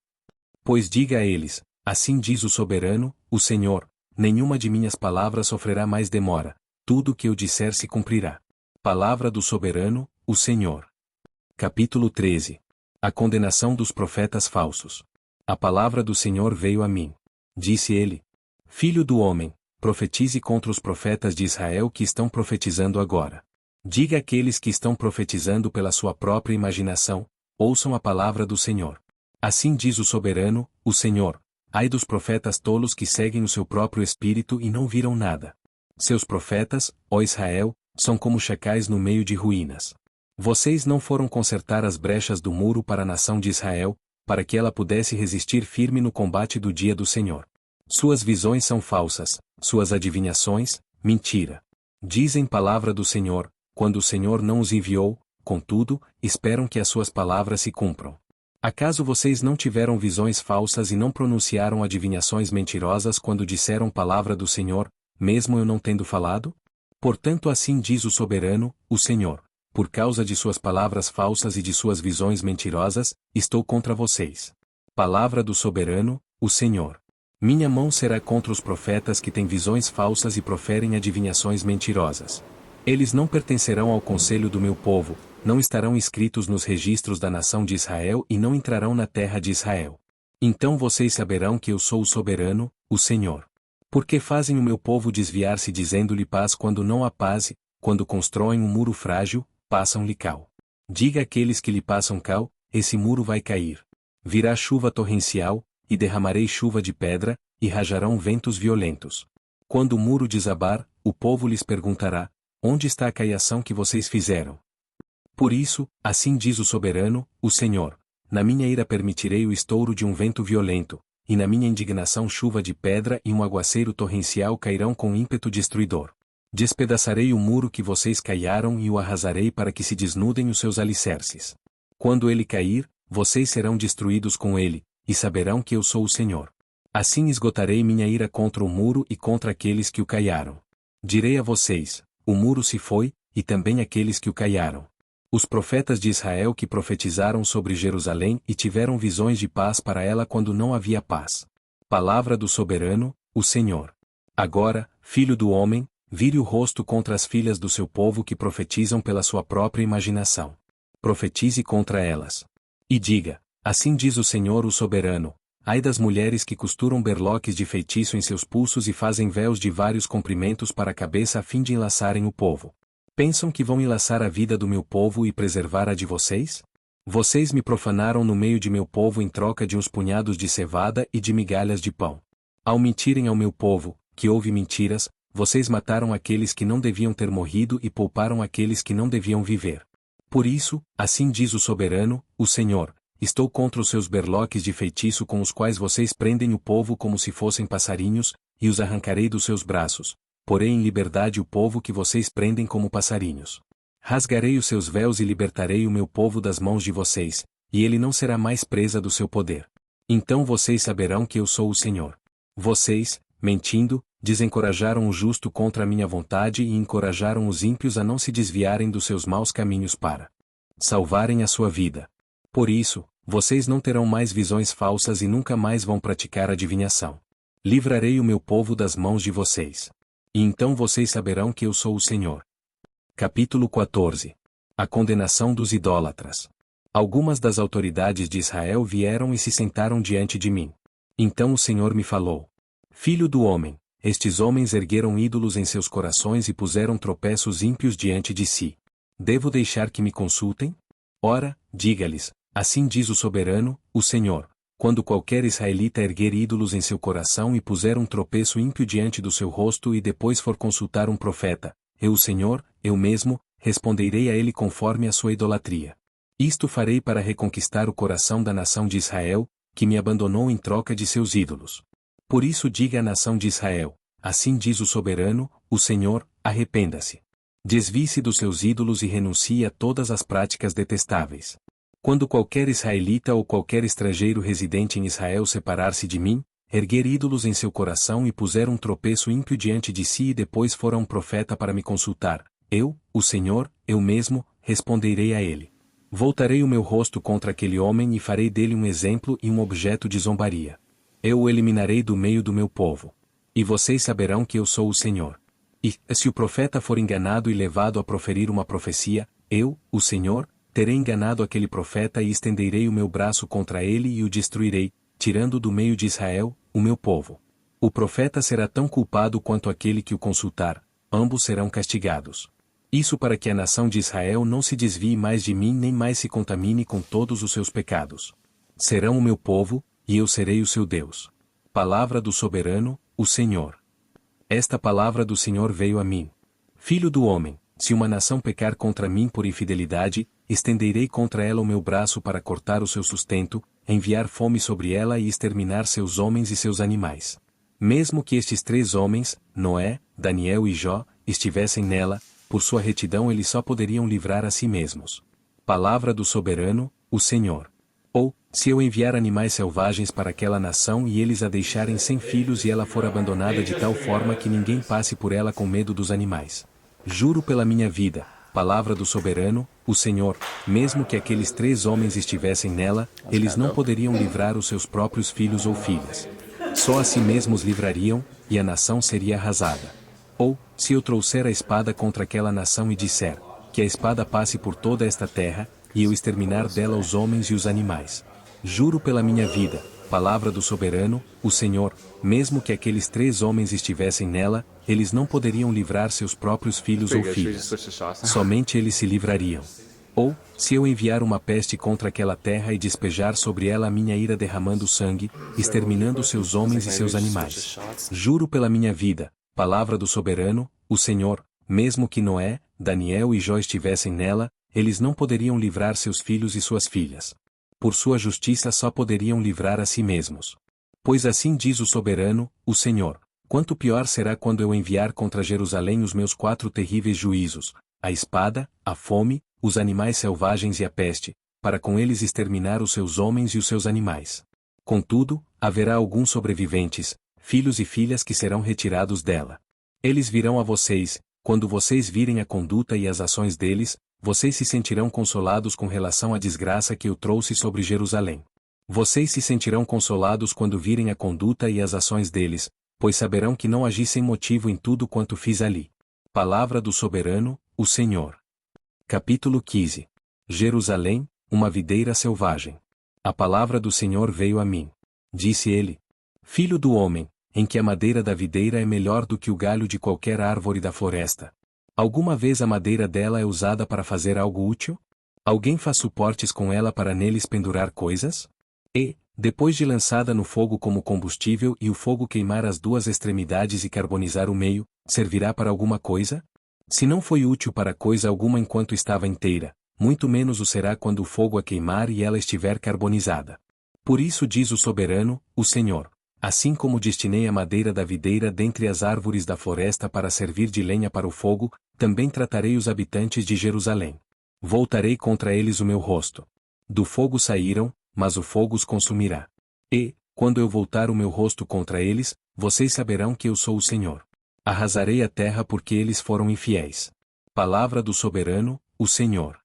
Pois diga a eles, assim diz o soberano, o Senhor, nenhuma de minhas palavras sofrerá mais demora, tudo o que eu disser se cumprirá. Palavra do soberano, o Senhor. Capítulo 13. A condenação dos profetas falsos. A palavra do Senhor veio a mim. Disse ele: Filho do homem, profetize contra os profetas de Israel que estão profetizando agora. Diga àqueles que estão profetizando pela sua própria imaginação, ouçam a palavra do Senhor. Assim diz o soberano, o Senhor: ai dos profetas tolos que seguem o seu próprio espírito e não viram nada. Seus profetas, ó Israel, são como chacais no meio de ruínas. Vocês não foram consertar as brechas do muro para a nação de Israel, para que ela pudesse resistir firme no combate do dia do Senhor. Suas visões são falsas, suas adivinhações, mentira. Dizem palavra do Senhor, quando o Senhor não os enviou, contudo, esperam que as suas palavras se cumpram. Acaso vocês não tiveram visões falsas e não pronunciaram adivinhações mentirosas quando disseram palavra do Senhor, mesmo eu não tendo falado? Portanto assim diz o soberano, o Senhor: por causa de suas palavras falsas e de suas visões mentirosas, estou contra vocês. Palavra do soberano, o Senhor. Minha mão será contra os profetas que têm visões falsas e proferem adivinhações mentirosas. Eles não pertencerão ao conselho do meu povo, não estarão inscritos nos registros da nação de Israel e não entrarão na terra de Israel. Então vocês saberão que eu sou o soberano, o Senhor. Porque fazem o meu povo desviar-se dizendo-lhe paz quando não há paz, quando constroem um muro frágil, passam-lhe cal. Diga àqueles que lhe passam cal, esse muro vai cair. Virá chuva torrencial, e derramarei chuva de pedra, e rajarão ventos violentos. Quando o muro desabar, o povo lhes perguntará: onde está a caiação que vocês fizeram? Por isso, assim diz o soberano, o Senhor: na minha ira permitirei o estouro de um vento violento, e na minha indignação chuva de pedra e um aguaceiro torrencial cairão com ímpeto destruidor. Despedaçarei o muro que vocês caiaram e o arrasarei para que se desnudem os seus alicerces. Quando ele cair, vocês serão destruídos com ele, e saberão que eu sou o Senhor. Assim esgotarei minha ira contra o muro e contra aqueles que o caiaram. Direi a vocês: o muro se foi, e também aqueles que o caiaram. Os profetas de Israel que profetizaram sobre Jerusalém e tiveram visões de paz para ela quando não havia paz. Palavra do soberano, o Senhor. Agora, filho do homem, vire o rosto contra as filhas do seu povo que profetizam pela sua própria imaginação. Profetize contra elas. E diga: assim diz o Senhor o soberano: ai das mulheres que costuram berloques de feitiço em seus pulsos e fazem véus de vários comprimentos para a cabeça a fim de enlaçarem o povo. Pensam que vão enlaçar a vida do meu povo e preservar a de vocês? Vocês me profanaram no meio de meu povo em troca de uns punhados de cevada e de migalhas de pão. Ao mentirem ao meu povo, que ouve mentiras, vocês mataram aqueles que não deviam ter morrido e pouparam aqueles que não deviam viver. Por isso, assim diz o soberano, o Senhor: estou contra os seus berloques de feitiço com os quais vocês prendem o povo como se fossem passarinhos, e os arrancarei dos seus braços. Porei em liberdade o povo que vocês prendem como passarinhos. Rasgarei os seus véus e libertarei o meu povo das mãos de vocês, e ele não será mais presa do seu poder. Então vocês saberão que eu sou o Senhor. Vocês, mentindo, desencorajaram o justo contra a minha vontade e encorajaram os ímpios a não se desviarem dos seus maus caminhos para salvarem a sua vida. Por isso, vocês não terão mais visões falsas e nunca mais vão praticar adivinhação. Livrarei o meu povo das mãos de vocês. E então vocês saberão que eu sou o Senhor. Capítulo 14. A condenação dos idólatras. Algumas das autoridades de Israel vieram e se sentaram diante de mim. Então o Senhor me falou: filho do homem, estes homens ergueram ídolos em seus corações e puseram tropeços ímpios diante de si. Devo deixar que me consultem? Ora, diga-lhes: assim diz o soberano, o Senhor: Quando qualquer israelita erguer ídolos em seu coração e puser um tropeço ímpio diante do seu rosto e depois for consultar um profeta, eu, o Senhor, eu mesmo, responderei a ele conforme a sua idolatria. Isto farei para reconquistar o coração da nação de Israel, que me abandonou em troca de seus ídolos. Por isso diga à nação de Israel, assim diz o soberano, o Senhor, arrependa-se. Desvie-se dos seus ídolos e renuncie a todas as práticas detestáveis. Quando qualquer israelita ou qualquer estrangeiro residente em Israel separar-se de mim, erguer ídolos em seu coração e puser um tropeço ímpio diante de si e depois for a um profeta para me consultar, eu, o Senhor, eu mesmo, responderei a ele. Voltarei o meu rosto contra aquele homem e farei dele um exemplo e um objeto de zombaria. Eu o eliminarei do meio do meu povo. E vocês saberão que eu sou o Senhor. E, se o profeta for enganado e levado a proferir uma profecia, eu, o Senhor, terei enganado aquele profeta e estenderei o meu braço contra ele e o destruirei, tirando do meio de Israel, o meu povo. O profeta será tão culpado quanto aquele que o consultar, ambos serão castigados. Isso para que a nação de Israel não se desvie mais de mim nem mais se contamine com todos os seus pecados. Serão o meu povo, e eu serei o seu Deus. Palavra do soberano, o Senhor. Esta palavra do Senhor veio a mim. Filho do homem, se uma nação pecar contra mim por infidelidade, estenderei contra ela o meu braço para cortar o seu sustento, enviar fome sobre ela e exterminar seus homens e seus animais. Mesmo que estes 3 homens, Noé, Daniel e Jó, estivessem nela, por sua retidão eles só poderiam livrar a si mesmos. Palavra do soberano, o Senhor. Ou, se eu enviar animais selvagens para aquela nação e eles a deixarem sem filhos e ela for abandonada de tal forma que ninguém passe por ela com medo dos animais. Juro pela minha vida, palavra do soberano, o Senhor, mesmo que aqueles 3 homens estivessem nela, eles não poderiam livrar os seus próprios filhos ou filhas. Só a si mesmos livrariam, e a nação seria arrasada. Ou, se eu trouxer a espada contra aquela nação e disser, que a espada passe por toda esta terra, e eu exterminar dela os homens e os animais. Juro pela minha vida, palavra do soberano, o Senhor, mesmo que aqueles 3 homens estivessem nela, eles não poderiam livrar seus próprios filhos ou filhas. Somente eles se livrariam. Ou, se eu enviar uma peste contra aquela terra e despejar sobre ela a minha ira derramando sangue, exterminando seus homens e seus animais. Juro pela minha vida, palavra do soberano, o Senhor, mesmo que Noé, Daniel e Jó estivessem nela, eles não poderiam livrar seus filhos e suas filhas. Por sua justiça só poderiam livrar a si mesmos. Pois assim diz o soberano, o Senhor, quanto pior será quando eu enviar contra Jerusalém os meus 4 terríveis juízos, a espada, a fome, os animais selvagens e a peste, para com eles exterminar os seus homens e os seus animais. Contudo, haverá alguns sobreviventes, filhos e filhas que serão retirados dela. Eles virão a vocês, quando vocês virem a conduta e as ações deles, vocês se sentirão consolados com relação à desgraça que eu trouxe sobre Jerusalém. Vocês se sentirão consolados quando virem a conduta e as ações deles, pois saberão que não agi sem motivo em tudo quanto fiz ali. Palavra do soberano, o Senhor. Capítulo 15. Jerusalém, uma videira selvagem. A palavra do Senhor veio a mim. Disse ele: Filho do homem, em que a madeira da videira é melhor do que o galho de qualquer árvore da floresta. Alguma vez a madeira dela é usada para fazer algo útil? Alguém faz suportes com ela para neles pendurar coisas? E, depois de lançada no fogo como combustível e o fogo queimar as 2 extremidades e carbonizar o meio, servirá para alguma coisa? Se não foi útil para coisa alguma enquanto estava inteira, muito menos o será quando o fogo a queimar e ela estiver carbonizada. Por isso diz o soberano, o Senhor: assim como destinei a madeira da videira dentre as árvores da floresta para servir de lenha para o fogo, também tratarei os habitantes de Jerusalém. Voltarei contra eles o meu rosto. Do fogo saíram, mas o fogo os consumirá. E, quando eu voltar o meu rosto contra eles, vocês saberão que eu sou o Senhor. Arrasarei a terra porque eles foram infiéis. Palavra do soberano, o Senhor.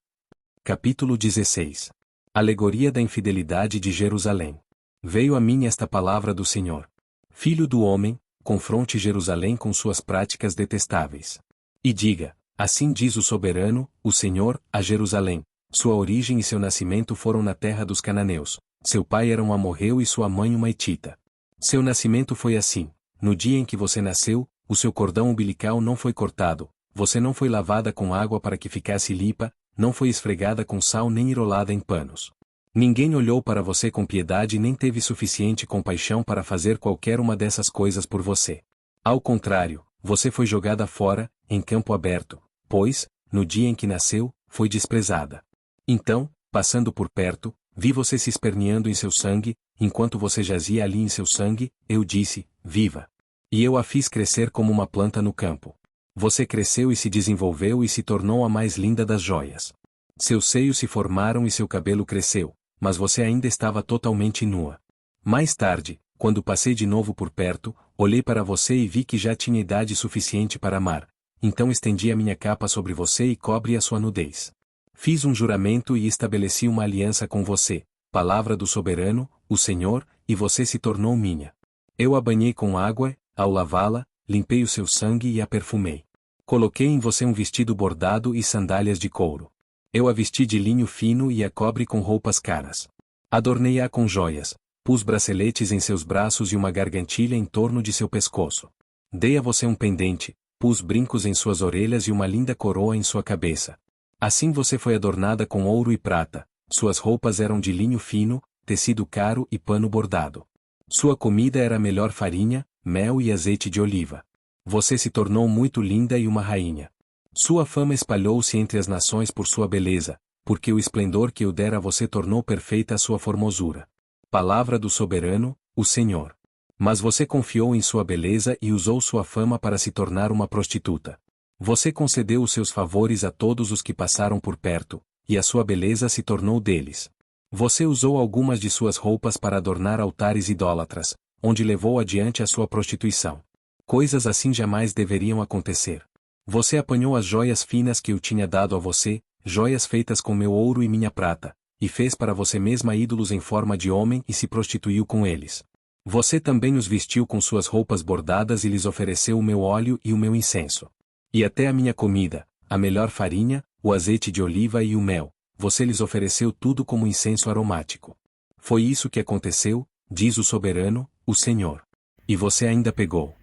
Capítulo 16. Alegoria da infidelidade de Jerusalém. Veio a mim esta palavra do Senhor. Filho do homem, confronte Jerusalém com suas práticas detestáveis. E diga: assim diz o soberano, o Senhor, a Jerusalém: sua origem e seu nascimento foram na terra dos cananeus, seu pai era um amorreu e sua mãe uma hitita. Seu nascimento foi assim: no dia em que você nasceu, o seu cordão umbilical não foi cortado, você não foi lavada com água para que ficasse limpa, não foi esfregada com sal nem enrolada em panos. Ninguém olhou para você com piedade nem teve suficiente compaixão para fazer qualquer uma dessas coisas por você. Ao contrário, você foi jogada fora, em campo aberto, pois, no dia em que nasceu, foi desprezada. Então, passando por perto, vi você se esperneando em seu sangue, enquanto você jazia ali em seu sangue, eu disse, viva! E eu a fiz crescer como uma planta no campo. Você cresceu e se desenvolveu e se tornou a mais linda das joias. Seus seios se formaram e seu cabelo cresceu, mas você ainda estava totalmente nua. Mais tarde, quando passei de novo por perto, olhei para você e vi que já tinha idade suficiente para amar. Então estendi a minha capa sobre você e cobri a sua nudez. Fiz um juramento e estabeleci uma aliança com você, palavra do soberano, o Senhor, e você se tornou minha. Eu a banhei com água, ao lavá-la, limpei o seu sangue e a perfumei. Coloquei em você um vestido bordado e sandálias de couro. Eu a vesti de linho fino e a cobri com roupas caras. Adornei-a com joias, pus braceletes em seus braços e uma gargantilha em torno de seu pescoço. Dei a você um pendente, pus brincos em suas orelhas e uma linda coroa em sua cabeça. Assim você foi adornada com ouro e prata, suas roupas eram de linho fino, tecido caro e pano bordado. Sua comida era melhor farinha, mel e azeite de oliva. Você se tornou muito linda e uma rainha. Sua fama espalhou-se entre as nações por sua beleza, porque o esplendor que eu dera a você tornou perfeita a sua formosura. Palavra do soberano, o Senhor. Mas você confiou em sua beleza e usou sua fama para se tornar uma prostituta. Você concedeu os seus favores a todos os que passaram por perto, e a sua beleza se tornou deles. Você usou algumas de suas roupas para adornar altares idólatras, onde levou adiante a sua prostituição. Coisas assim jamais deveriam acontecer. Você apanhou as joias finas que eu tinha dado a você, joias feitas com meu ouro e minha prata, e fez para você mesma ídolos em forma de homem e se prostituiu com eles. Você também os vestiu com suas roupas bordadas e lhes ofereceu o meu óleo e o meu incenso. E até a minha comida, a melhor farinha, o azeite de oliva e o mel, você lhes ofereceu tudo como incenso aromático. Foi isso que aconteceu, diz o soberano, o Senhor. E você ainda pegou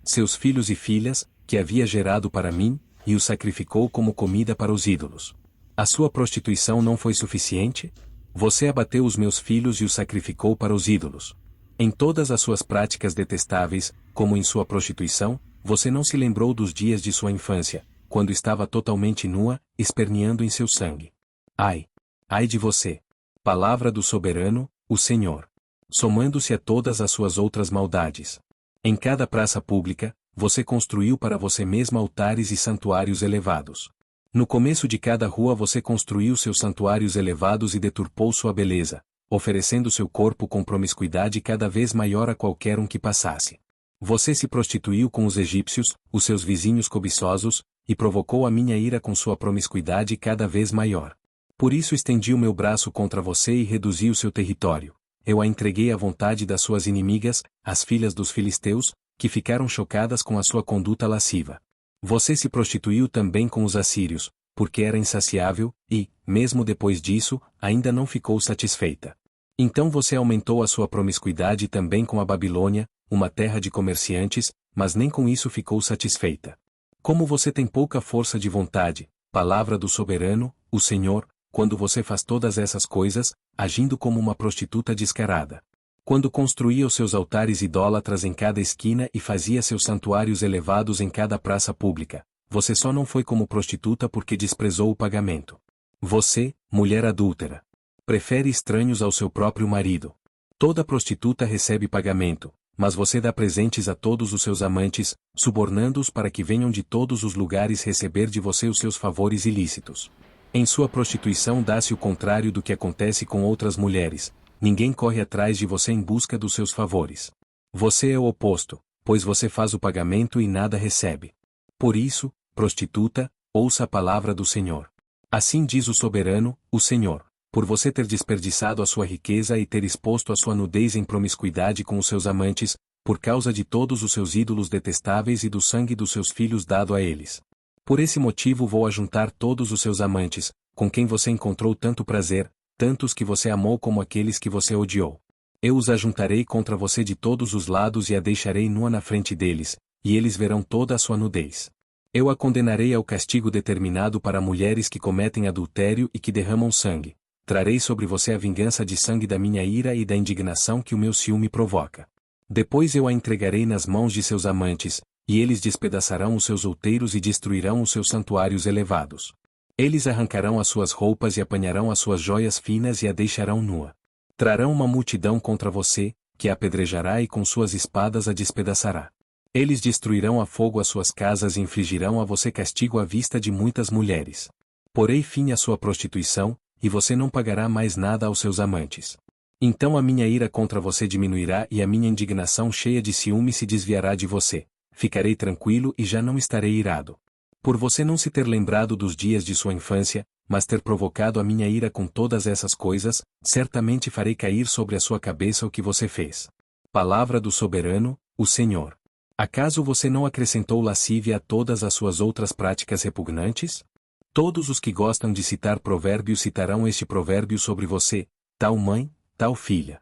seus filhos e filhas, que havia gerado para mim, e os sacrificou como comida para os ídolos. A sua prostituição não foi suficiente? Você abateu os meus filhos e os sacrificou para os ídolos. Em todas as suas práticas detestáveis, como em sua prostituição, você não se lembrou dos dias de sua infância, quando estava totalmente nua, esperneando em seu sangue. Ai! Ai de você! Palavra do soberano, o Senhor. Somando-se a todas as suas outras maldades. Em cada praça pública, você construiu para você mesma altares e santuários elevados. No começo de cada rua você construiu seus santuários elevados e deturpou sua beleza, oferecendo seu corpo com promiscuidade cada vez maior a qualquer um que passasse. Você se prostituiu com os egípcios, os seus vizinhos cobiçosos, e provocou a minha ira com sua promiscuidade cada vez maior. Por isso estendi o meu braço contra você e reduzi o seu território. Eu a entreguei à vontade das suas inimigas, as filhas dos filisteus, que ficaram chocadas com a sua conduta lasciva. Você se prostituiu também com os assírios, porque era insaciável, e, mesmo depois disso, ainda não ficou satisfeita. Então você aumentou a sua promiscuidade também com a Babilônia, uma terra de comerciantes, mas nem com isso ficou satisfeita. Como você tem pouca força de vontade, palavra do soberano, o Senhor, quando você faz todas essas coisas, agindo como uma prostituta descarada. Quando construía os seus altares idólatras em cada esquina e fazia seus santuários elevados em cada praça pública, você só não foi como prostituta porque desprezou o pagamento. Você, mulher adúltera, prefere estranhos ao seu próprio marido. Toda prostituta recebe pagamento, mas você dá presentes a todos os seus amantes, subornando-os para que venham de todos os lugares receber de você os seus favores ilícitos. Em sua prostituição dá-se o contrário do que acontece com outras mulheres. Ninguém corre atrás de você em busca dos seus favores. Você é o oposto, pois você faz o pagamento e nada recebe. Por isso, prostituta, ouça a palavra do Senhor. Assim diz o soberano, o Senhor, por você ter desperdiçado a sua riqueza e ter exposto a sua nudez em promiscuidade com os seus amantes, por causa de todos os seus ídolos detestáveis e do sangue dos seus filhos dado a eles. Por esse motivo vou ajuntar todos os seus amantes, com quem você encontrou tanto prazer, tantos que você amou como aqueles que você odiou. Eu os ajuntarei contra você de todos os lados e a deixarei nua na frente deles, e eles verão toda a sua nudez. Eu a condenarei ao castigo determinado para mulheres que cometem adultério e que derramam sangue, trarei sobre você a vingança de sangue da minha ira e da indignação que o meu ciúme provoca. Depois eu a entregarei nas mãos de seus amantes, e eles despedaçarão os seus outeiros e destruirão os seus santuários elevados. Eles arrancarão as suas roupas e apanharão as suas joias finas e a deixarão nua. Trarão uma multidão contra você, que a apedrejará e com suas espadas a despedaçará. Eles destruirão a fogo as suas casas e infligirão a você castigo à vista de muitas mulheres. Porei fim à sua prostituição, e você não pagará mais nada aos seus amantes. Então a minha ira contra você diminuirá e a minha indignação cheia de ciúme se desviará de você. Ficarei tranquilo e já não estarei irado. Por você não se ter lembrado dos dias de sua infância, mas ter provocado a minha ira com todas essas coisas, certamente farei cair sobre a sua cabeça o que você fez. Palavra do soberano, o Senhor. Acaso você não acrescentou lascívia a todas as suas outras práticas repugnantes? Todos os que gostam de citar provérbios citarão este provérbio sobre você: tal mãe, tal filha.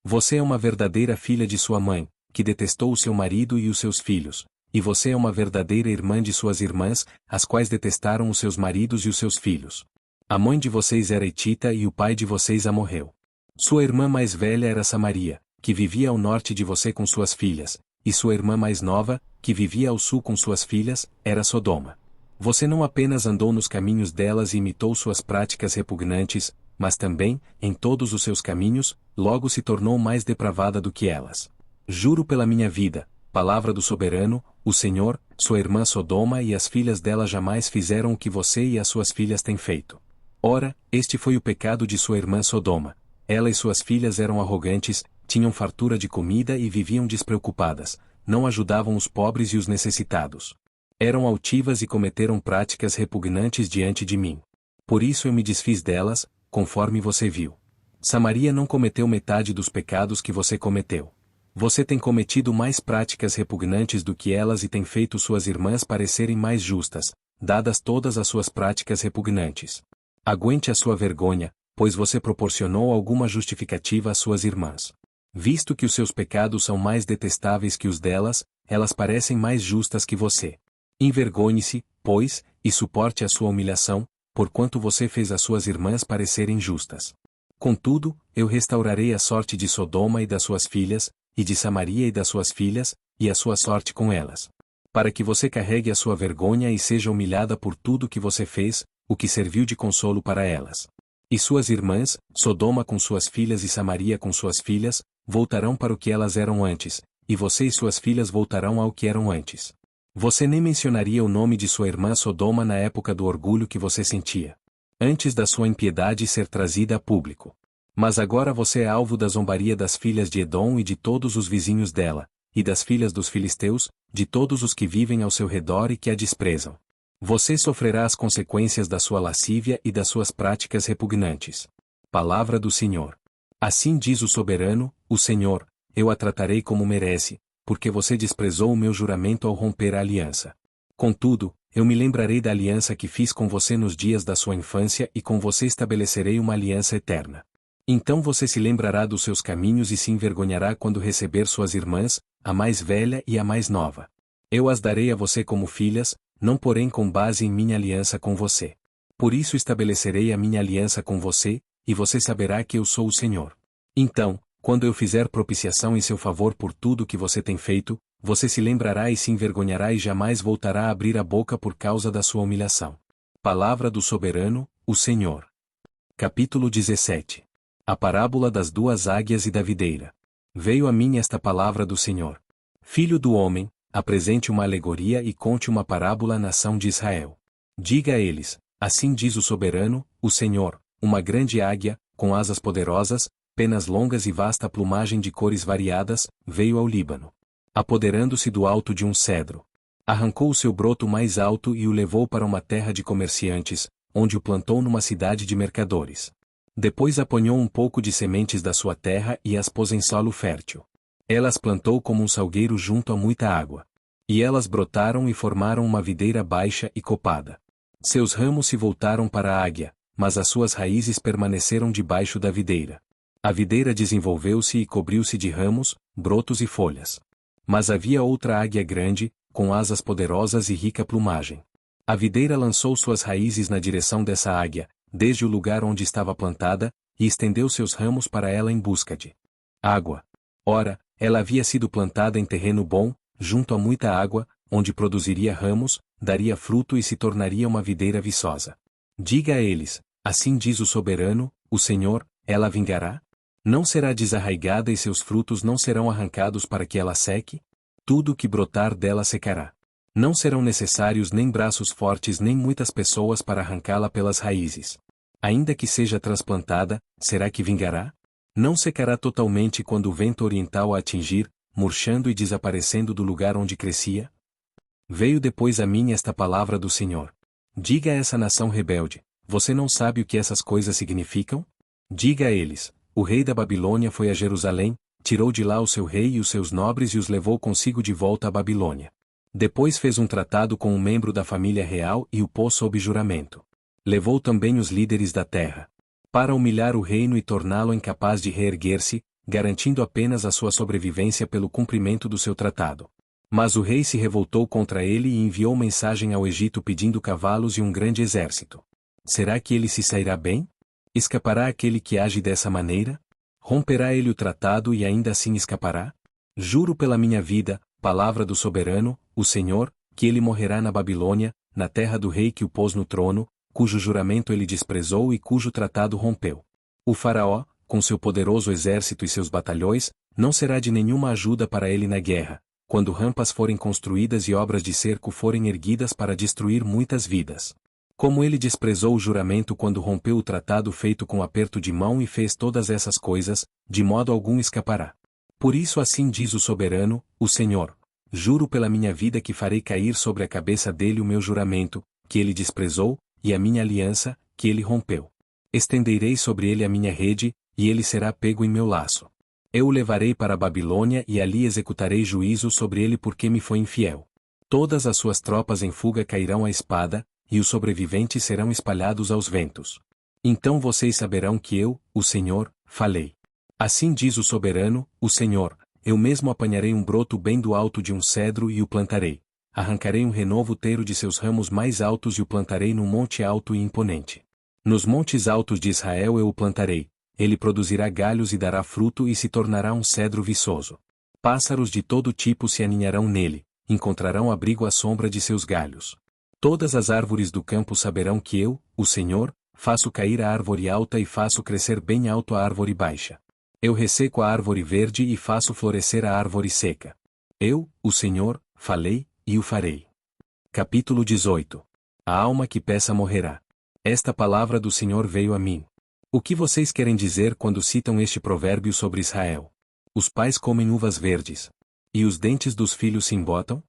Você é uma verdadeira filha de sua mãe, que detestou o seu marido e os seus filhos, e você é uma verdadeira irmã de suas irmãs, as quais detestaram os seus maridos e os seus filhos. A mãe de vocês era Hitita e o pai de vocês amorreu. Sua irmã mais velha era Samaria, que vivia ao norte de você com suas filhas, e sua irmã mais nova, que vivia ao sul com suas filhas, era Sodoma. Você não apenas andou nos caminhos delas e imitou suas práticas repugnantes, mas também, em todos os seus caminhos, logo se tornou mais depravada do que elas. Juro pela minha vida, palavra do soberano, o Senhor, sua irmã Sodoma e as filhas dela jamais fizeram o que você e as suas filhas têm feito. Ora, este foi o pecado de sua irmã Sodoma. Ela e suas filhas eram arrogantes, tinham fartura de comida e viviam despreocupadas, não ajudavam os pobres e os necessitados. Eram altivas e cometeram práticas repugnantes diante de mim. Por isso eu me desfiz delas, conforme você viu. Samaria não cometeu metade dos pecados que você cometeu. Você tem cometido mais práticas repugnantes do que elas e tem feito suas irmãs parecerem mais justas, dadas todas as suas práticas repugnantes. Aguente a sua vergonha, pois você proporcionou alguma justificativa às suas irmãs. Visto que os seus pecados são mais detestáveis que os delas, elas parecem mais justas que você. Envergonhe-se, pois, e suporte a sua humilhação, porquanto você fez as suas irmãs parecerem justas. Contudo, eu restaurarei a sorte de Sodoma e das suas filhas, e de Samaria e das suas filhas, e a sua sorte com elas. Para que você carregue a sua vergonha e seja humilhada por tudo que você fez, o que serviu de consolo para elas. E suas irmãs, Sodoma com suas filhas e Samaria com suas filhas, voltarão para o que elas eram antes, e você e suas filhas voltarão ao que eram antes. Você nem mencionaria o nome de sua irmã Sodoma na época do orgulho que você sentia, antes da sua impiedade ser trazida a público. Mas agora você é alvo da zombaria das filhas de Edom e de todos os vizinhos dela, e das filhas dos filisteus, de todos os que vivem ao seu redor e que a desprezam. Você sofrerá as consequências da sua lascívia e das suas práticas repugnantes. Palavra do Senhor. Assim diz o soberano, o Senhor: eu a tratarei como merece, porque você desprezou o meu juramento ao romper a aliança. Contudo, eu me lembrarei da aliança que fiz com você nos dias da sua infância e com você estabelecerei uma aliança eterna. Então você se lembrará dos seus caminhos e se envergonhará quando receber suas irmãs, a mais velha e a mais nova. Eu as darei a você como filhas, não porém com base em minha aliança com você. Por isso estabelecerei a minha aliança com você, e você saberá que eu sou o Senhor. Então, quando eu fizer propiciação em seu favor por tudo que você tem feito, você se lembrará e se envergonhará e jamais voltará a abrir a boca por causa da sua humilhação. Palavra do soberano, o Senhor. Capítulo 17. A parábola das duas águias e da videira. Veio a mim esta palavra do Senhor. Filho do homem, apresente uma alegoria e conte uma parábola à nação de Israel. Diga a eles: assim diz o soberano, o Senhor, uma grande águia, com asas poderosas, penas longas e vasta plumagem de cores variadas, veio ao Líbano. Apoderando-se do alto de um cedro. Arrancou o seu broto mais alto e o levou para uma terra de comerciantes, onde o plantou numa cidade de mercadores. Depois apanhou um pouco de sementes da sua terra e as pôs em solo fértil. Elas plantou como um salgueiro junto a muita água. E elas brotaram e formaram uma videira baixa e copada. Seus ramos se voltaram para a águia, mas as suas raízes permaneceram debaixo da videira. A videira desenvolveu-se e cobriu-se de ramos, brotos e folhas. Mas havia outra águia grande, com asas poderosas e rica plumagem. A videira lançou suas raízes na direção dessa águia, desde o lugar onde estava plantada, e estendeu seus ramos para ela em busca de água. Ora, ela havia sido plantada em terreno bom, junto a muita água, onde produziria ramos, daria fruto e se tornaria uma videira viçosa. Diga a eles: assim diz o soberano, o Senhor, ela vingará? Não será desarraigada e seus frutos não serão arrancados para que ela seque? Tudo o que brotar dela secará. Não serão necessários nem braços fortes nem muitas pessoas para arrancá-la pelas raízes. Ainda que seja transplantada, será que vingará? Não secará totalmente quando o vento oriental a atingir, murchando e desaparecendo do lugar onde crescia? Veio depois a mim esta palavra do Senhor. Diga a essa nação rebelde: você não sabe o que essas coisas significam? Diga a eles: o rei da Babilônia foi a Jerusalém, tirou de lá o seu rei e os seus nobres e os levou consigo de volta à Babilônia. Depois fez um tratado com um membro da família real e o pôs sob juramento. Levou também os líderes da terra, para humilhar o reino e torná-lo incapaz de reerguer-se, garantindo apenas a sua sobrevivência pelo cumprimento do seu tratado. Mas o rei se revoltou contra ele e enviou mensagem ao Egito pedindo cavalos e um grande exército. Será que ele se sairá bem? Escapará aquele que age dessa maneira? Romperá ele o tratado e ainda assim escapará? Juro pela minha vida, palavra do soberano, o Senhor, que ele morrerá na Babilônia, na terra do rei que o pôs no trono, cujo juramento ele desprezou e cujo tratado rompeu. O faraó, com seu poderoso exército e seus batalhões, não será de nenhuma ajuda para ele na guerra, quando rampas forem construídas e obras de cerco forem erguidas para destruir muitas vidas. Como ele desprezou o juramento quando rompeu o tratado feito com aperto de mão e fez todas essas coisas, de modo algum escapará. Por isso assim diz o soberano, o Senhor: juro pela minha vida que farei cair sobre a cabeça dele o meu juramento, que ele desprezou, e a minha aliança, que ele rompeu. Estenderei sobre ele a minha rede, e ele será pego em meu laço. Eu o levarei para a Babilônia e ali executarei juízo sobre ele porque me foi infiel. Todas as suas tropas em fuga cairão à espada, e os sobreviventes serão espalhados aos ventos. Então vocês saberão que eu, o Senhor, falei. Assim diz o soberano, o Senhor: eu mesmo apanharei um broto bem do alto de um cedro e o plantarei. Arrancarei um renovo teiro de seus ramos mais altos e o plantarei num monte alto e imponente. Nos montes altos de Israel eu o plantarei. Ele produzirá galhos e dará fruto e se tornará um cedro viçoso. Pássaros de todo tipo se aninharão nele, encontrarão abrigo à sombra de seus galhos. Todas as árvores do campo saberão que eu, o Senhor, faço cair a árvore alta e faço crescer bem alto a árvore baixa. Eu resseco a árvore verde e faço florescer a árvore seca. Eu, o Senhor, falei, e o farei. Capítulo 18. A alma que peça morrerá. Esta palavra do Senhor veio a mim. O que vocês querem dizer quando citam este provérbio sobre Israel? Os pais comem uvas verdes. E os dentes dos filhos se embotam?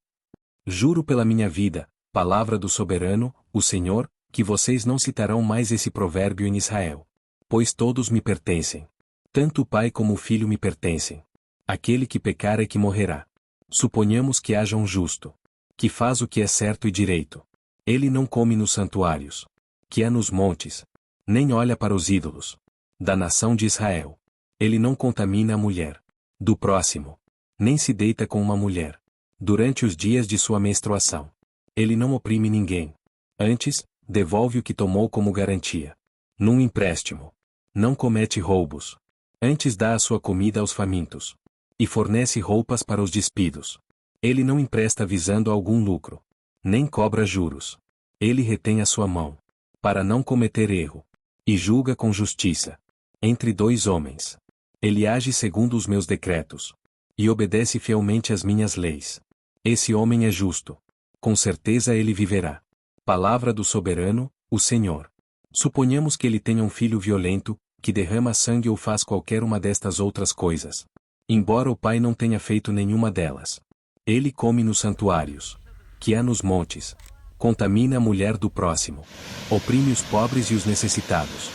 Juro pela minha vida, palavra do soberano, o Senhor, que vocês não citarão mais esse provérbio em Israel. Pois todos me pertencem. Tanto o pai como o filho me pertencem. Aquele que pecar é que morrerá. Suponhamos que haja um justo, que faz o que é certo e direito. Ele não come nos santuários, que há nos montes, nem olha para os ídolos da nação de Israel. Ele não contamina a mulher do próximo, nem se deita com uma mulher durante os dias de sua menstruação. Ele não oprime ninguém. Antes, devolve o que tomou como garantia. Num empréstimo. Não comete roubos. Antes dá a sua comida aos famintos. E fornece roupas para os despidos. Ele não empresta visando algum lucro. Nem cobra juros. Ele retém a sua mão, para não cometer erro. E julga com justiça. Entre dois homens. Ele age segundo os meus decretos. E obedece fielmente às minhas leis. Esse homem é justo. Com certeza ele viverá. Palavra do soberano, o Senhor. Suponhamos que ele tenha um filho violento, que derrama sangue ou faz qualquer uma destas outras coisas. Embora o pai não tenha feito nenhuma delas. Ele come nos santuários, que há nos montes. Contamina a mulher do próximo. Oprime os pobres e os necessitados.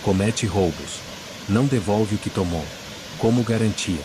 Comete roubos. Não devolve o que tomou como garantia.